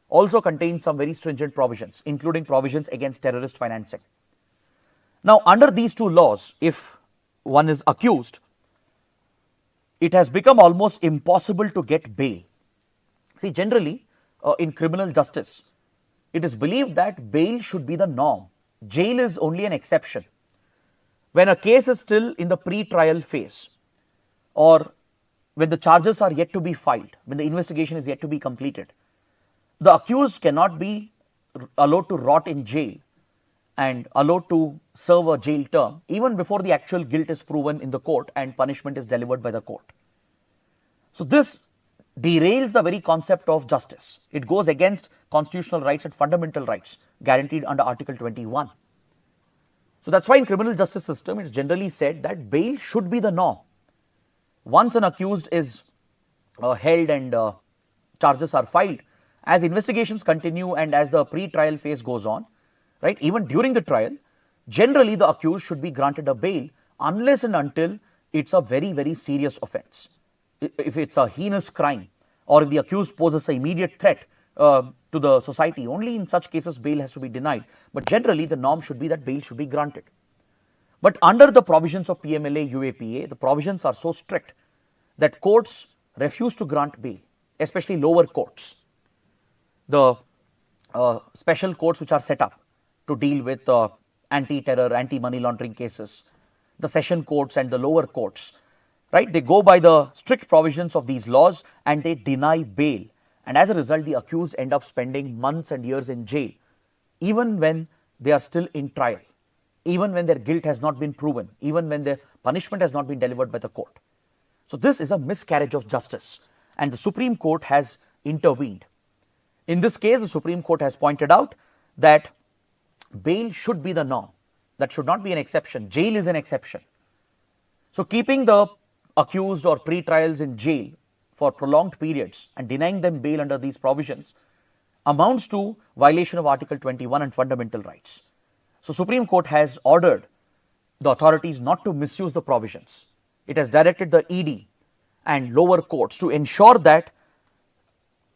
Speaker 1: also contains some very stringent provisions, including provisions against terrorist financing. Now, under these two laws, if one is accused, it has become almost impossible to get bail. See, generally, in criminal justice, it is believed that bail should be the norm. Jail is only an exception. When a case is still in the pre-trial phase, or when the charges are yet to be filed, when the investigation is yet to be completed, the accused cannot be allowed to rot in jail and allowed to serve a jail term even before the actual guilt is proven in the court and punishment is delivered by the court. So this derails the very concept of justice. It goes against constitutional rights and fundamental rights guaranteed under Article 21. So that's why in criminal justice system, it's generally said that bail should be the norm. Once an accused is held and charges are filed, as investigations continue and as the pre-trial phase goes on, right, even during the trial, generally the accused should be granted a bail unless and until it's a very, very serious offense. If it's a heinous crime, or if the accused poses an immediate threat to the society, only in such cases bail has to be denied. But generally the norm should be that bail should be granted. But under the provisions of PMLA UAPA, the provisions are so strict that courts refuse to grant bail, especially lower courts. The special courts which are set up to deal with anti-terror, anti-money laundering cases, the session courts and the lower courts, right, they go by the strict provisions of these laws and they deny bail. And as a result, the accused end up spending months and years in jail, even when they are still in trial, even when their guilt has not been proven, even when their punishment has not been delivered by the court. So this is a miscarriage of justice, and the Supreme Court has intervened. In this case, the Supreme Court has pointed out that bail should be the norm. That should not be an exception. Jail is an exception. So keeping the accused or pre-trials in jail for prolonged periods and denying them bail under these provisions amounts to violation of Article 21 and fundamental rights. So Supreme Court has ordered the authorities not to misuse the provisions. It has directed the ED and lower courts to ensure that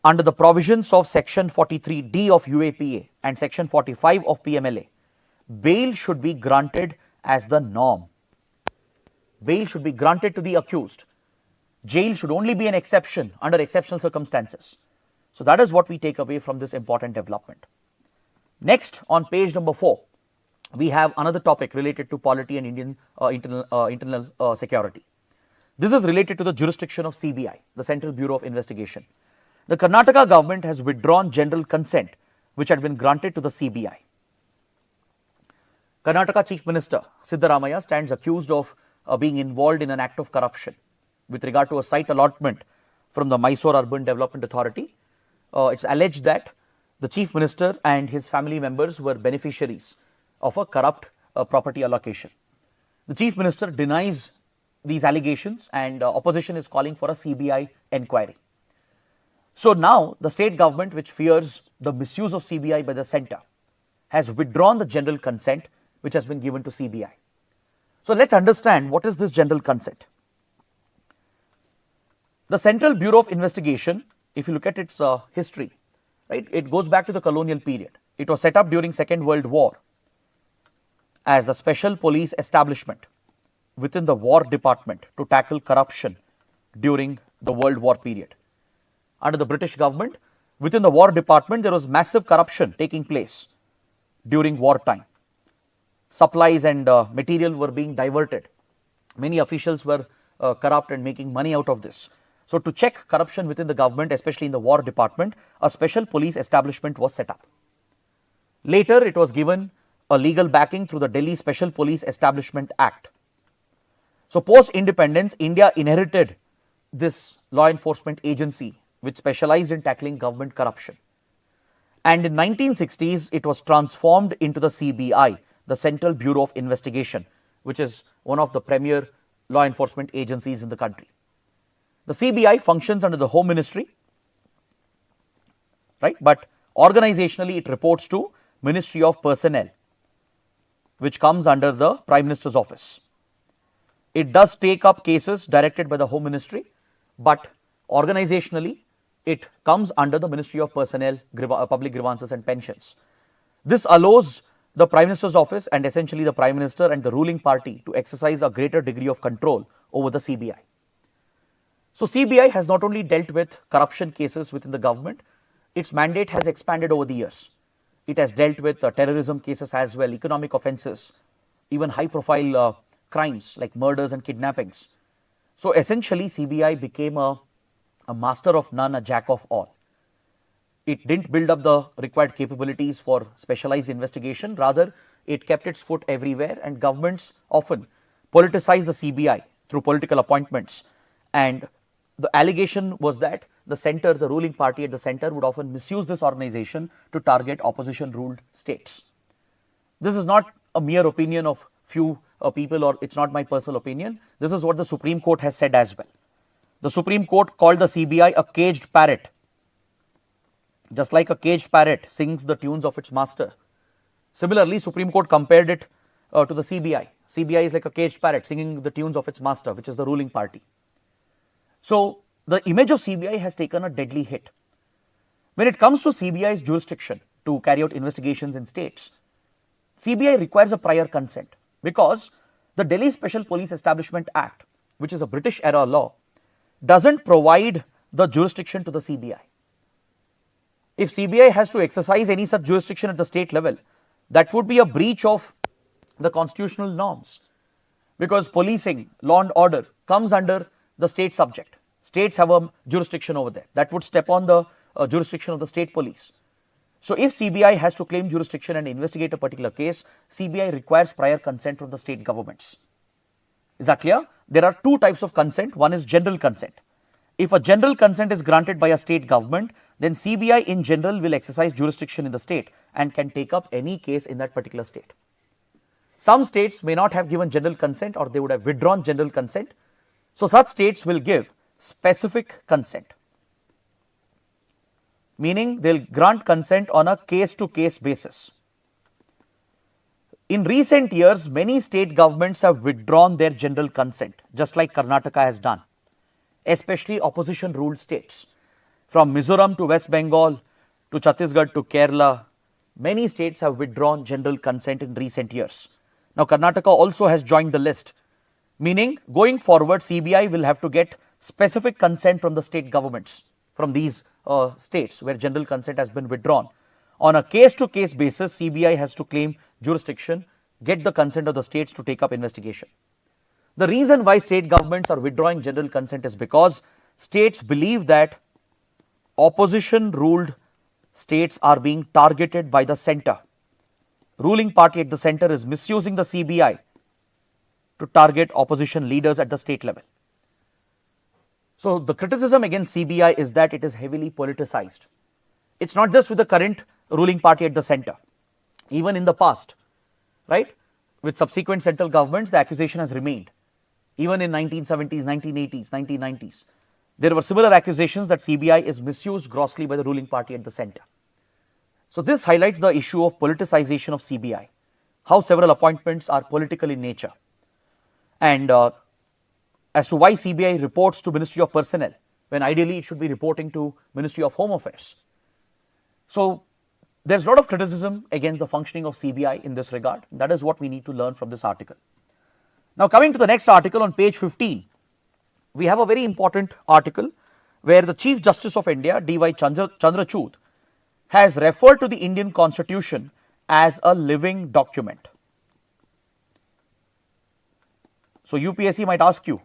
Speaker 1: under the provisions of section 43D of UAPA and section 45 of PMLA, bail should be granted as the norm. Bail should be granted to the accused. Jail should only be an exception under exceptional circumstances. So that is what we take away from this important development. Next, on page number 4, we have another topic related to polity and Indian internal security. This is related to the jurisdiction of CBI, the Central Bureau of Investigation. The Karnataka government has withdrawn general consent which had been granted to the CBI. Karnataka Chief Minister Siddaramaiah stands accused of being involved in an act of corruption with regard to a site allotment from the Mysore Urban Development Authority. It's alleged that the Chief Minister and his family members were beneficiaries of a corrupt property allocation. The Chief Minister denies these allegations and opposition is calling for a CBI inquiry. So now the state government, which fears the misuse of CBI by the centre, has withdrawn the general consent which has been given to CBI. So let's understand what is this general consent. The Central Bureau of Investigation, if you look at its history, right, it goes back to the colonial period. It was set up during Second World War as the special police establishment within the War Department to tackle corruption during the World War period. Under the British government, within the War Department, there was massive corruption taking place during wartime. Supplies and material were being diverted. Many officials were corrupt and making money out of this. So to check corruption within the government, especially in the War Department, a special police establishment was set up. Later, it was given a legal backing through the Delhi Special Police Establishment Act. So post-independence, India inherited this law enforcement agency which specialized in tackling government corruption. And in 1960s, it was transformed into the CBI, the Central Bureau of Investigation, which is one of the premier law enforcement agencies in the country. The CBI functions under the Home Ministry, right? But organizationally, it reports to Ministry of Personnel, which comes under the Prime Minister's office. It does take up cases directed by the Home Ministry, but organizationally, it comes under the Ministry of Personnel, Public Grievances and Pensions. This allows the Prime Minister's office and essentially the Prime Minister and the ruling party to exercise a greater degree of control over the CBI. So CBI has not only dealt with corruption cases within the government, its mandate has expanded over the years. It has dealt with terrorism cases as well, economic offences, even high profile crimes like murders and kidnappings. So essentially CBI became a master of none, a jack of all. It didn't build up the required capabilities for specialized investigation, rather it kept its foot everywhere, and governments often politicize the CBI through political appointments, and the allegation was that the centre, the ruling party at the centre would often misuse this organization to target opposition ruled states. This is not a mere opinion of few people, or it's not my personal opinion. This is what the Supreme Court has said as well. The Supreme Court called the CBI a caged parrot. Just like a caged parrot sings the tunes of its master. Similarly, Supreme Court compared it to the CBI. CBI is like a caged parrot singing the tunes of its master, which is the ruling party. So the image of CBI has taken a deadly hit. When it comes to CBI's jurisdiction to carry out investigations in states, CBI requires a prior consent because the Delhi Special Police Establishment Act, which is a British era law, doesn't provide the jurisdiction to the CBI. If CBI has to exercise any such jurisdiction at the state level, that would be a breach of the constitutional norms, because policing, law and order comes under the state subject. States have a jurisdiction over there. That would step on the jurisdiction of the state police. So if CBI has to claim jurisdiction and investigate a particular case, CBI requires prior consent from the state governments. Is that clear? There are two types of consent. One is general consent. If a general consent is granted by a state government, then CBI in general will exercise jurisdiction in the state and can take up any case in that particular state. Some states may not have given general consent, or they would have withdrawn general consent. So such states will give specific consent, meaning they will grant consent on a case to case basis. In recent years, many state governments have withdrawn their general consent, just like Karnataka has done, especially opposition ruled states. From Mizoram to West Bengal to Chhattisgarh to Kerala, many states have withdrawn general consent in recent years. Now, Karnataka also has joined the list, meaning going forward, CBI will have to get specific consent from the state governments, from these states where general consent has been withdrawn. On a case to case basis, CBI has to claim jurisdiction, get the consent of the states to take up investigation. The reason why state governments are withdrawing general consent is because states believe that opposition ruled states are being targeted by the center. Ruling party at the center is misusing the CBI to target opposition leaders at the state level. So, the criticism against CBI is that it is heavily politicized. It's not just with the current ruling party at the center. Even in the past, right, with subsequent central governments, the accusation has remained. Even in 1970s, 1980s, 1990s, there were similar accusations that CBI is misused grossly by the ruling party at the center. So, this highlights the issue of politicization of CBI, how several appointments are political in nature, and as to why CBI reports to Ministry of Personnel when ideally it should be reporting to Ministry of Home Affairs. So, there is a lot of criticism against the functioning of CBI in this regard. That is what we need to learn from this article. Now, coming to the next article on page 15, we have a very important article where the Chief Justice of India, D.Y. Chandrachud, has referred to the Indian Constitution as a living document. So, UPSC might ask you,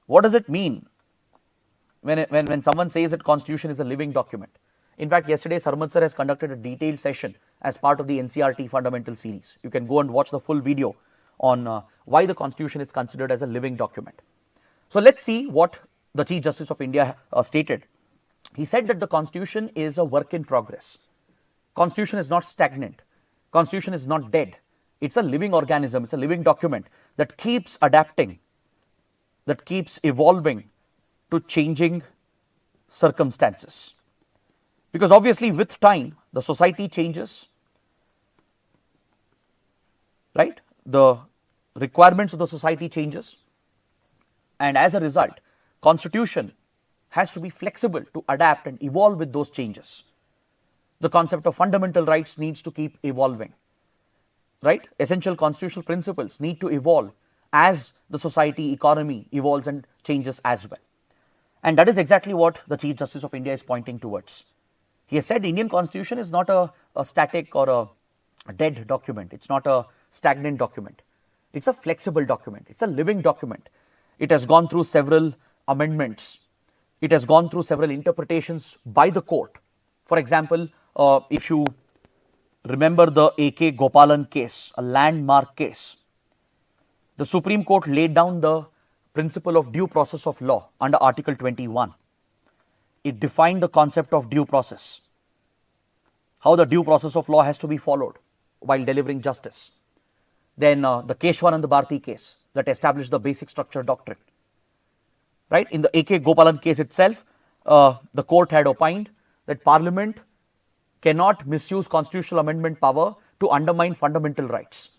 Speaker 1: what does it mean when someone says that Constitution is a living document? In fact, yesterday Sarmad sir has conducted a detailed session as part of the NCRT fundamental series. You can go and watch the full video on why the Constitution is considered as a living document. So, let us see what the Chief Justice of India stated. He said that the Constitution is a work in progress. Constitution is not stagnant. Constitution is not dead. It's a living organism. It's a living document that keeps adapting, that keeps evolving to changing circumstances. Because obviously with time, the society changes, right? The requirements of the society changes, and as a result, Constitution has to be flexible to adapt and evolve with those changes. The concept of fundamental rights needs to keep evolving, right? Essential constitutional principles need to evolve as the society, economy evolves and changes as well. And that is exactly what the Chief Justice of India is pointing towards. He has said Indian Constitution is not a static or a dead document. It's not a stagnant document. It's a flexible document. It's a living document. It has gone through several amendments. It has gone through several interpretations by the court. For example, if you remember the A.K. Gopalan case, a landmark case, the Supreme Court laid down the principle of due process of law under Article 21. It defined the concept of due process, how the due process of law has to be followed while delivering justice. Then the Keshwan and the Bharti case that established the basic structure doctrine. Right? In the A.K. Gopalan case itself, the court had opined that Parliament cannot misuse constitutional amendment power to undermine fundamental rights.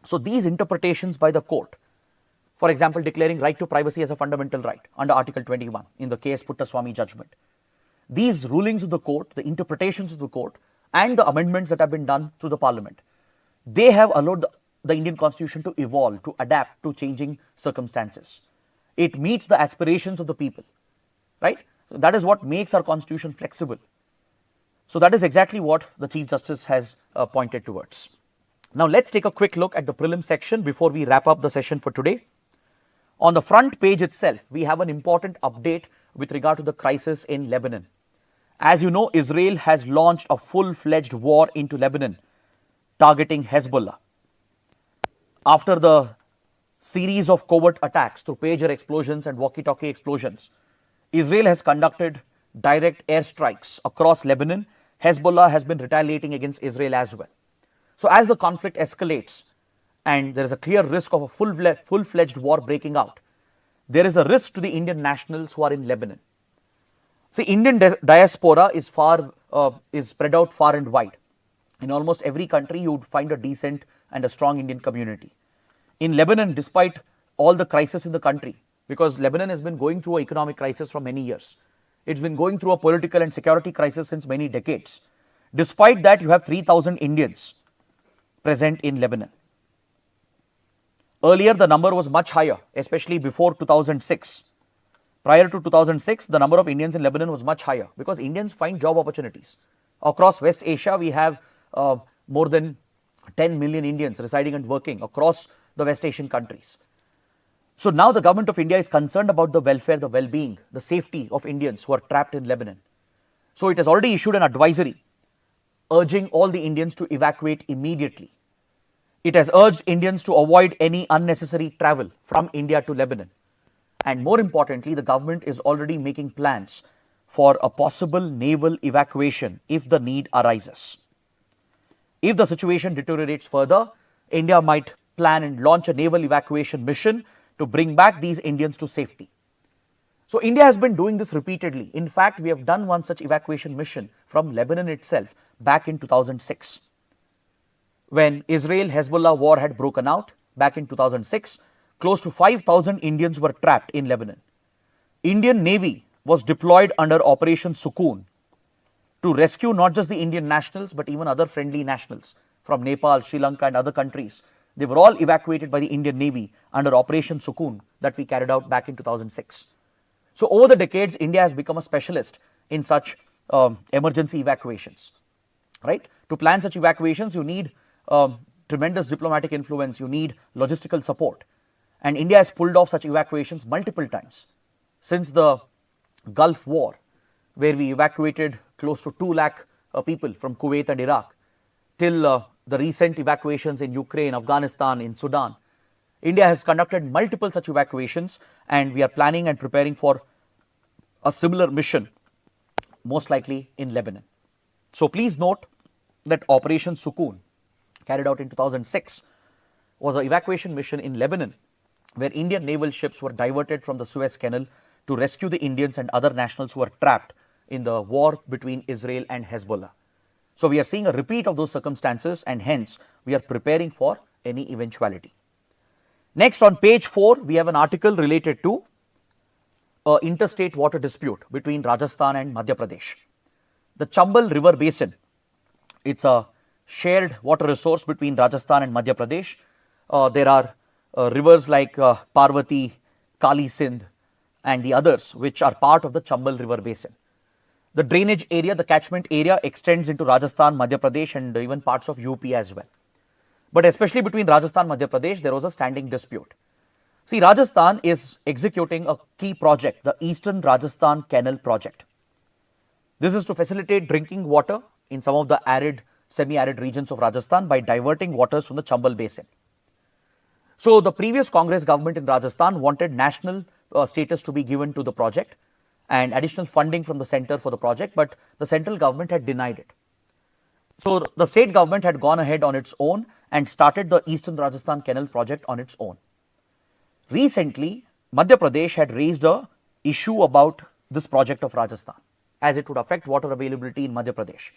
Speaker 1: So, these interpretations by the court, for example, declaring right to privacy as a fundamental right under Article 21 in the K.S. Puttaswamy judgment, these rulings of the court, the interpretations of the court and the amendments that have been done through the Parliament, they have allowed the Indian Constitution to evolve, to adapt to changing circumstances. It meets the aspirations of the people, right? So, that is what makes our Constitution flexible. So, that is exactly what the Chief Justice has pointed towards. Now, let us take a quick look at the prelim section before we wrap up the session for today. On the front page itself, we have an important update with regard to the crisis in Lebanon. As you know, Israel has launched a full-fledged war into Lebanon, targeting Hezbollah. After the series of covert attacks through pager explosions and walkie-talkie explosions, Israel has conducted direct airstrikes across Lebanon. Hezbollah has been retaliating against Israel as well. So, as the conflict escalates and there is a clear risk of a full-fledged war breaking out, there is a risk to the Indian nationals who are in Lebanon. See, Indian diaspora is spread out far and wide. In almost every country, you would find a decent and a strong Indian community. In Lebanon, despite all the crisis in the country, because Lebanon has been going through an economic crisis for many years, it's been going through a political and security crisis since many decades. Despite that, you have 3,000 Indians present in Lebanon. Earlier, the number was much higher, especially before 2006. Prior to 2006, the number of Indians in Lebanon was much higher because Indians find job opportunities. Across West Asia, we have more than 10 million Indians residing and working across the West Asian countries. So now the government of India is concerned about the welfare, the well-being, the safety of Indians who are trapped in Lebanon. So it has already issued an advisory urging all the Indians to evacuate immediately. It has urged Indians to avoid any unnecessary travel from India to Lebanon. And more importantly, the government is already making plans for a possible naval evacuation if the need arises. If the situation deteriorates further, India might plan and launch a naval evacuation mission to bring back these Indians to safety. So India has been doing this repeatedly. In fact, we have done one such evacuation mission from Lebanon itself back in 2006. When Israel-Hezbollah war had broken out back in 2006, close to 5,000 Indians were trapped in Lebanon. Indian Navy was deployed under Operation Sukoon to rescue not just the Indian nationals but even other friendly nationals from Nepal, Sri Lanka and other countries. They were all evacuated by the Indian Navy under Operation Sukoon that we carried out back in 2006. So over the decades, India has become a specialist in such emergency evacuations. Right? To plan such evacuations, you need tremendous diplomatic influence, you need logistical support. And India has pulled off such evacuations multiple times since the Gulf War, where we evacuated close to 2 lakh people from Kuwait and Iraq, till the recent evacuations in Ukraine, Afghanistan, in Sudan. India has conducted multiple such evacuations, and we are planning and preparing for a similar mission, most likely in Lebanon. So please note that Operation Sukoon, carried out in 2006, was an evacuation mission in Lebanon, where Indian naval ships were diverted from the Suez Canal to rescue the Indians and other nationals who were trapped in the war between Israel and Hezbollah. So we are seeing a repeat of those circumstances, and hence we are preparing for any eventuality. Next, on page 4, we have an article related to an interstate water dispute between Rajasthan and Madhya Pradesh. The Chambal River Basin, it's a shared water resource between Rajasthan and Madhya Pradesh. There are rivers like Parvati, Kali Sindh and the others which are part of the Chambal River Basin. The drainage area, the catchment area extends into Rajasthan, Madhya Pradesh and even parts of UP as well. But especially between Rajasthan and Madhya Pradesh, there was a standing dispute. See, Rajasthan is executing a key project, the Eastern Rajasthan Canal Project. This is to facilitate drinking water in some of the arid, semi-arid regions of Rajasthan by diverting waters from the Chambal Basin. So the previous Congress government in Rajasthan wanted national status to be given to the project and additional funding from the center for the project, but the central government had denied it. So the state government had gone ahead on its own and started the Eastern Rajasthan Canal Project on its own. Recently, Madhya Pradesh had raised an issue about this project of Rajasthan, as it would affect water availability in Madhya Pradesh.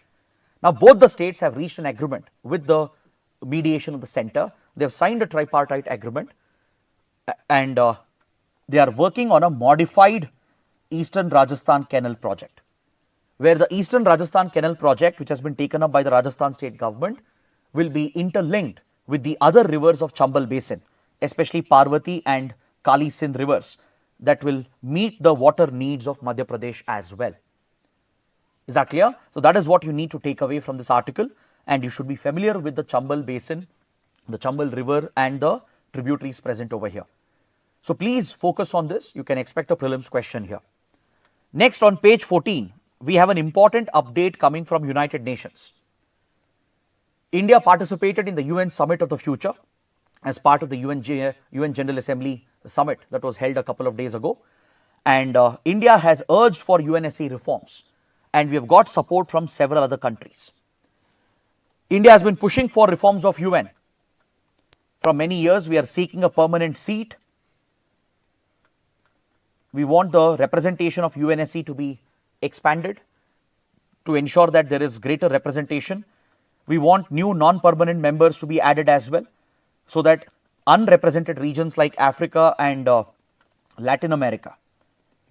Speaker 1: Now, both the states have reached an agreement with the mediation of the center. They have signed a tripartite agreement, and they are working on a modified Eastern Rajasthan Canal Project, where the Eastern Rajasthan Canal Project, which has been taken up by the Rajasthan state government, will be interlinked with the other rivers of Chambal Basin, especially Parvati and Kali Sindh rivers, that will meet the water needs of Madhya Pradesh as well. Is that clear? So that is what you need to take away from this article, and you should be familiar with the Chambal Basin, the Chambal River and the tributaries present over here. So please focus on this. You can expect a prelims question here. Next, on page 14, we have an important update coming from United Nations. India participated in the UN Summit of the Future as part of the UN General Assembly Summit that was held a couple of days ago. And India has urged for UNSC reforms, and we have got support from several other countries. India has been pushing for reforms of UN. For many years, we are seeking a permanent seat we want the representation of UNSC to be expanded to ensure that there is greater representation. We want new non-permanent members to be added as well, so that unrepresented regions like Africa and Latin America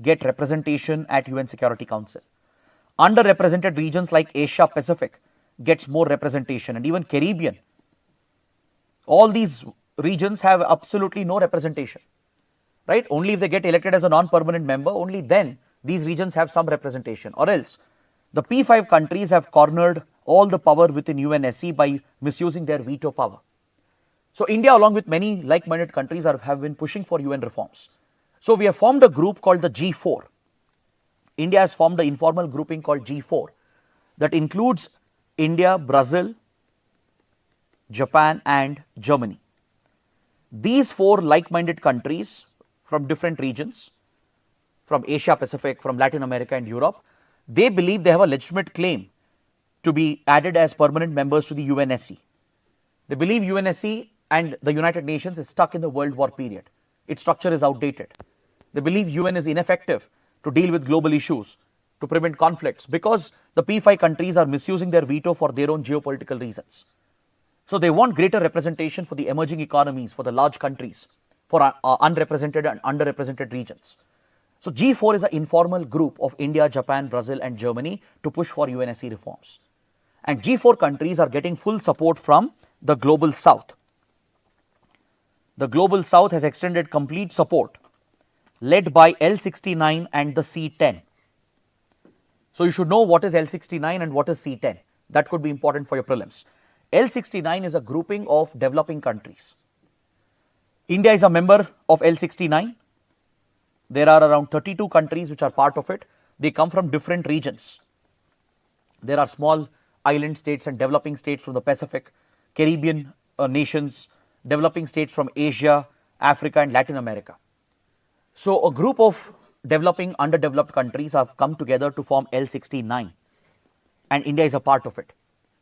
Speaker 1: get representation at UN Security Council. Underrepresented regions like Asia Pacific gets more representation, and even Caribbean. All these regions have absolutely no representation, right? Only if they get elected as a non-permanent member, only then these regions have some representation, or else the P5 countries have cornered all the power within UNSC by misusing their veto power. So India, along with many like-minded countries, have been pushing for UN reforms. So we have formed a group called the G4. India has formed an informal grouping called G4 that includes India, Brazil, Japan and Germany. These four like-minded countries from different regions, from Asia Pacific, from Latin America and Europe, they believe they have a legitimate claim to be added as permanent members to the UNSC. They believe UNSC and the United Nations is stuck in the World War period. Its structure is outdated. They believe UN is ineffective to deal with global issues, to prevent conflicts, because the P5 countries are misusing their veto for their own geopolitical reasons. So they want greater representation for the emerging economies, for the large countries, for unrepresented and underrepresented regions. So G4 is an informal group of India, Japan, Brazil and Germany to push for UNSC reforms. And G4 countries are getting full support from the Global South. The Global South has extended complete support, led by L69 and the C10. So you should know what is L69 and what is C10. That could be important for your prelims. L69 is a grouping of developing countries. India is a member of L69. There are around 32 countries which are part of it. They come from different regions. There are small island states and developing states from the Pacific, Caribbean nations, developing states from Asia, Africa and Latin America. So a group of developing, underdeveloped countries have come together to form L69, and India is a part of it.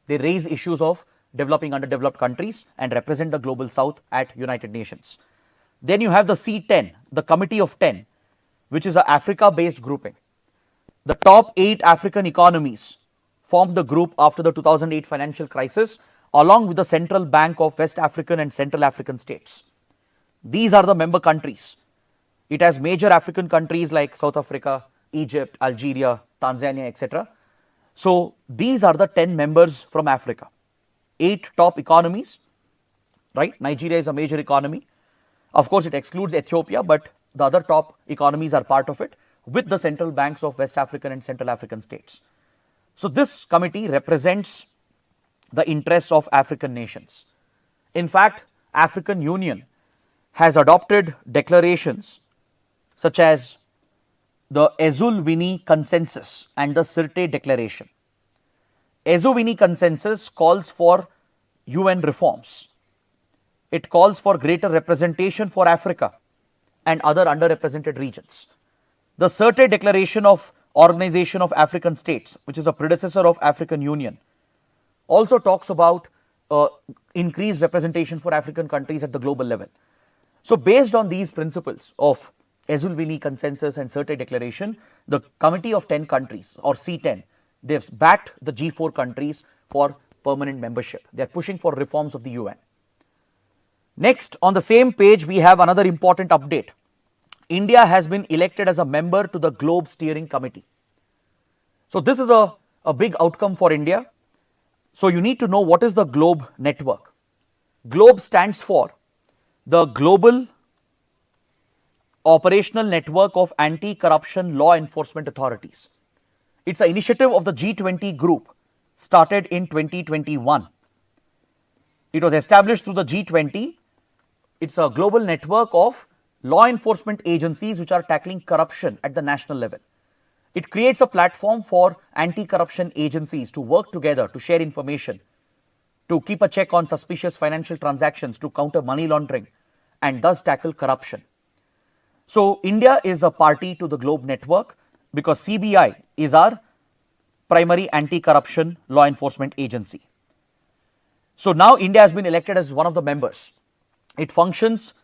Speaker 1: They raise issues of developing, underdeveloped countries and represent the Global South at United Nations. Then you have the C10, the Committee of 10, which is an Africa-based grouping. The top 8 African economies formed the group after the 2008 financial crisis, along with the Central Bank of West African and Central African states. These are the member countries. It has major African countries like South Africa, Egypt, Algeria, Tanzania, etc. So these are the 10 members from Africa. 8 top economies, right? Nigeria is a major economy. Of course, it excludes Ethiopia, but the other top economies are part of it, with the central banks of West African and Central African states. So this committee represents the interests of African nations. In fact, African Union has adopted declarations such as the Ezulwini Consensus and the Sirte Declaration. Ezulwini Consensus calls for UN reforms. It calls for greater representation for Africa and other underrepresented regions. The Sirte Declaration of Organization of African States, which is a predecessor of African Union, also talks about increased representation for African countries at the global level. So based on these principles of Ezulwini Consensus and Sirte Declaration, the Committee of 10 countries, or C10, they've backed the G4 countries for permanent membership. They are pushing for reforms of the UN. Next, on the same page, we have another important update. India has been elected as a member to the Globe Steering Committee. So this is a big outcome for India. So you need to know what is the Globe network. Globe stands for the Global Operational Network of Anti-Corruption Law Enforcement Authorities. It's an initiative of the G20 group, started in 2021. It was established through the G20. It's a global network of law enforcement agencies which are tackling corruption at the national level. It creates a platform for anti-corruption agencies to work together, to share information, to keep a check on suspicious financial transactions, to counter money laundering, and thus tackle corruption. So India is a party to the Globe network because CBI is our primary anti-corruption law enforcement agency. So now India has been elected as one of the members. It functions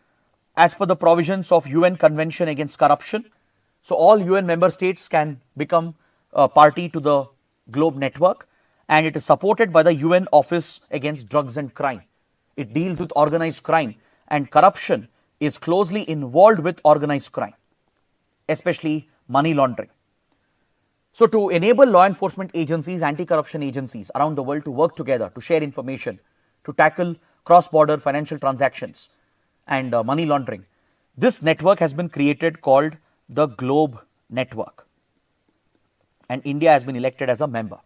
Speaker 1: as per the provisions of UN Convention Against Corruption, So all UN member states can become a party to the Globe network, and it is supported by the UN Office Against Drugs and Crime. It deals with organized crime, and corruption is closely involved with organized crime, especially money laundering. So to enable law enforcement agencies, anti-corruption agencies around the world to work together, to share information, to tackle cross-border financial transactions and money laundering, this network has been created called the Globe Network, and India has been elected as a member.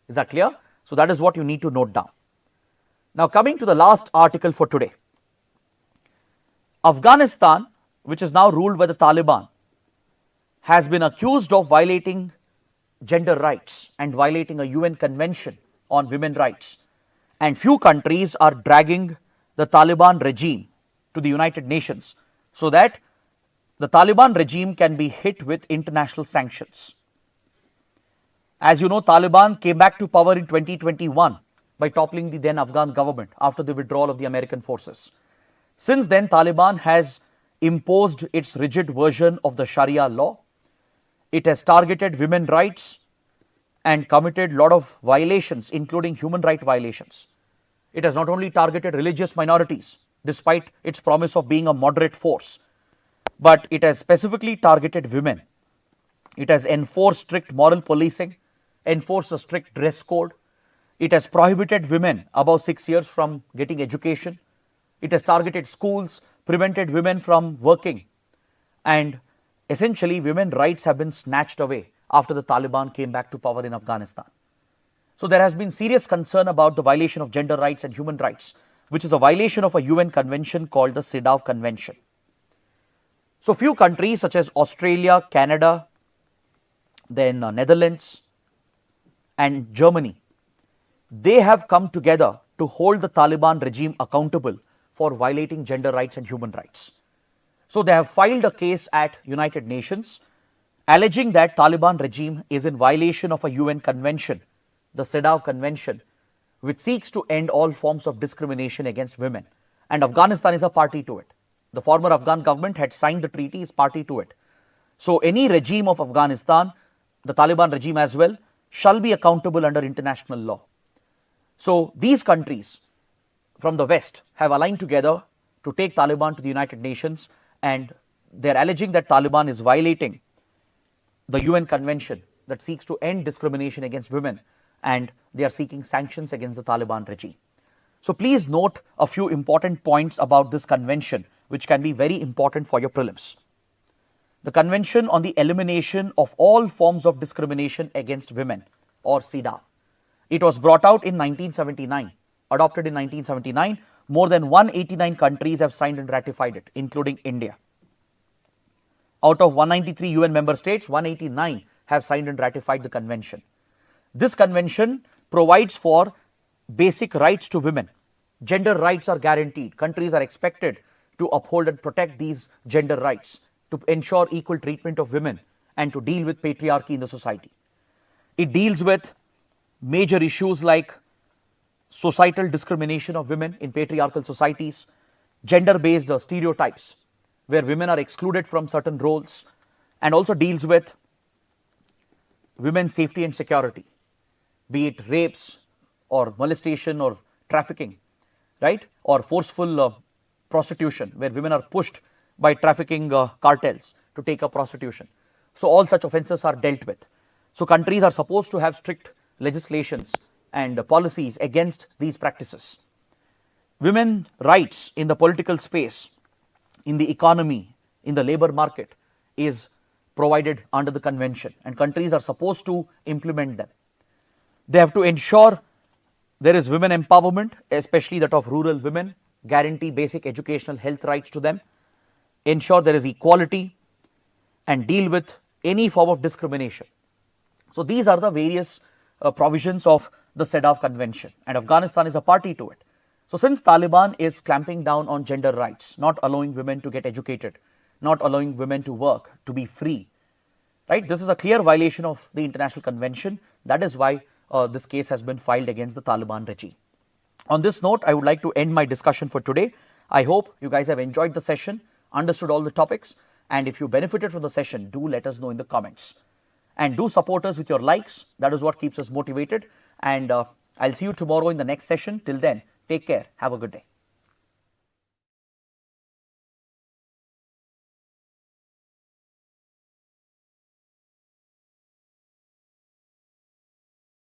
Speaker 1: Is that clear? So that is what you need to note down. Now coming to the last article for today. Afghanistan, which is now ruled by the Taliban, has been accused of violating gender rights and violating a UN convention on women rights, and few countries are dragging the Taliban regime to the United Nations so that the Taliban regime can be hit with international sanctions. As you know, Taliban came back to power in 2021 by toppling the then Afghan government after the withdrawal of the American forces. Since then, Taliban has imposed its rigid version of the Sharia law. It has targeted women's rights and committed a lot of violations, including human rights violations. It has not only targeted religious minorities, despite its promise of being a moderate force, but it has specifically targeted women. It has enforced strict moral policing, enforced a strict dress code. It has prohibited women above 6 years from getting education. It has targeted schools, prevented women from working, and essentially women's rights have been snatched away after the Taliban came back to power in Afghanistan. So there has been serious concern about the violation of gender rights and human rights, which is a violation of a UN convention called the CEDAW Convention. So few countries such as Australia, Canada, then Netherlands and Germany, they have come together to hold the Taliban regime accountable for violating gender rights and human rights. So they have filed a case at United Nations alleging that Taliban regime is in violation of a UN convention, the CEDAW Convention, which seeks to end all forms of discrimination against women. And Afghanistan is a party to it. The former Afghan government had signed the treaty, is party to it. So any regime of Afghanistan, the Taliban regime as well, shall be accountable under international law. So these countries from the West have aligned together to take Taliban to the United Nations, and they are alleging that Taliban is violating the UN convention that seeks to end discrimination against women, and they are seeking sanctions against the Taliban regime. So please note a few important points about this convention which can be very important for your prelims. The Convention on the Elimination of All Forms of Discrimination Against Women, or CEDAW. It was brought out in 1979, adopted in 1979. More than 189 countries have signed and ratified it, including India. Out of 193 UN member states, 189 have signed and ratified the convention. This convention provides for basic rights to women. Gender rights are guaranteed. Countries are expected to uphold and protect these gender rights, to ensure equal treatment of women and to deal with patriarchy in the society. It deals with major issues like societal discrimination of women in patriarchal societies, gender-based stereotypes where women are excluded from certain roles, and also deals with women's safety and security, be it rapes or molestation or trafficking, right, or forceful prostitution where women are pushed by trafficking cartels to take up prostitution. So all such offences are dealt with. So countries are supposed to have strict legislations and policies against these practices. Women's rights in the political space, in the economy, in the labor market is provided under the convention, and countries are supposed to implement them. They have to ensure there is women empowerment, especially that of rural women, guarantee basic educational health rights to them, ensure there is equality, and deal with any form of discrimination. So these are the various provisions of the CEDAW Convention, and Afghanistan is a party to it. So since Taliban is clamping down on gender rights, not allowing women to get educated, not allowing women to work, to be free, right? This is a clear violation of the international convention. That is why this case has been filed against the Taliban regime. On this note, I would like to end my discussion for today. I hope you guys have enjoyed the session, understood all the topics, And if you benefited from the session, do let us know in the comments. And do support us with your likes. That is what keeps us motivated. And I'll see you tomorrow in the next session. Till then, take care. Have a good day.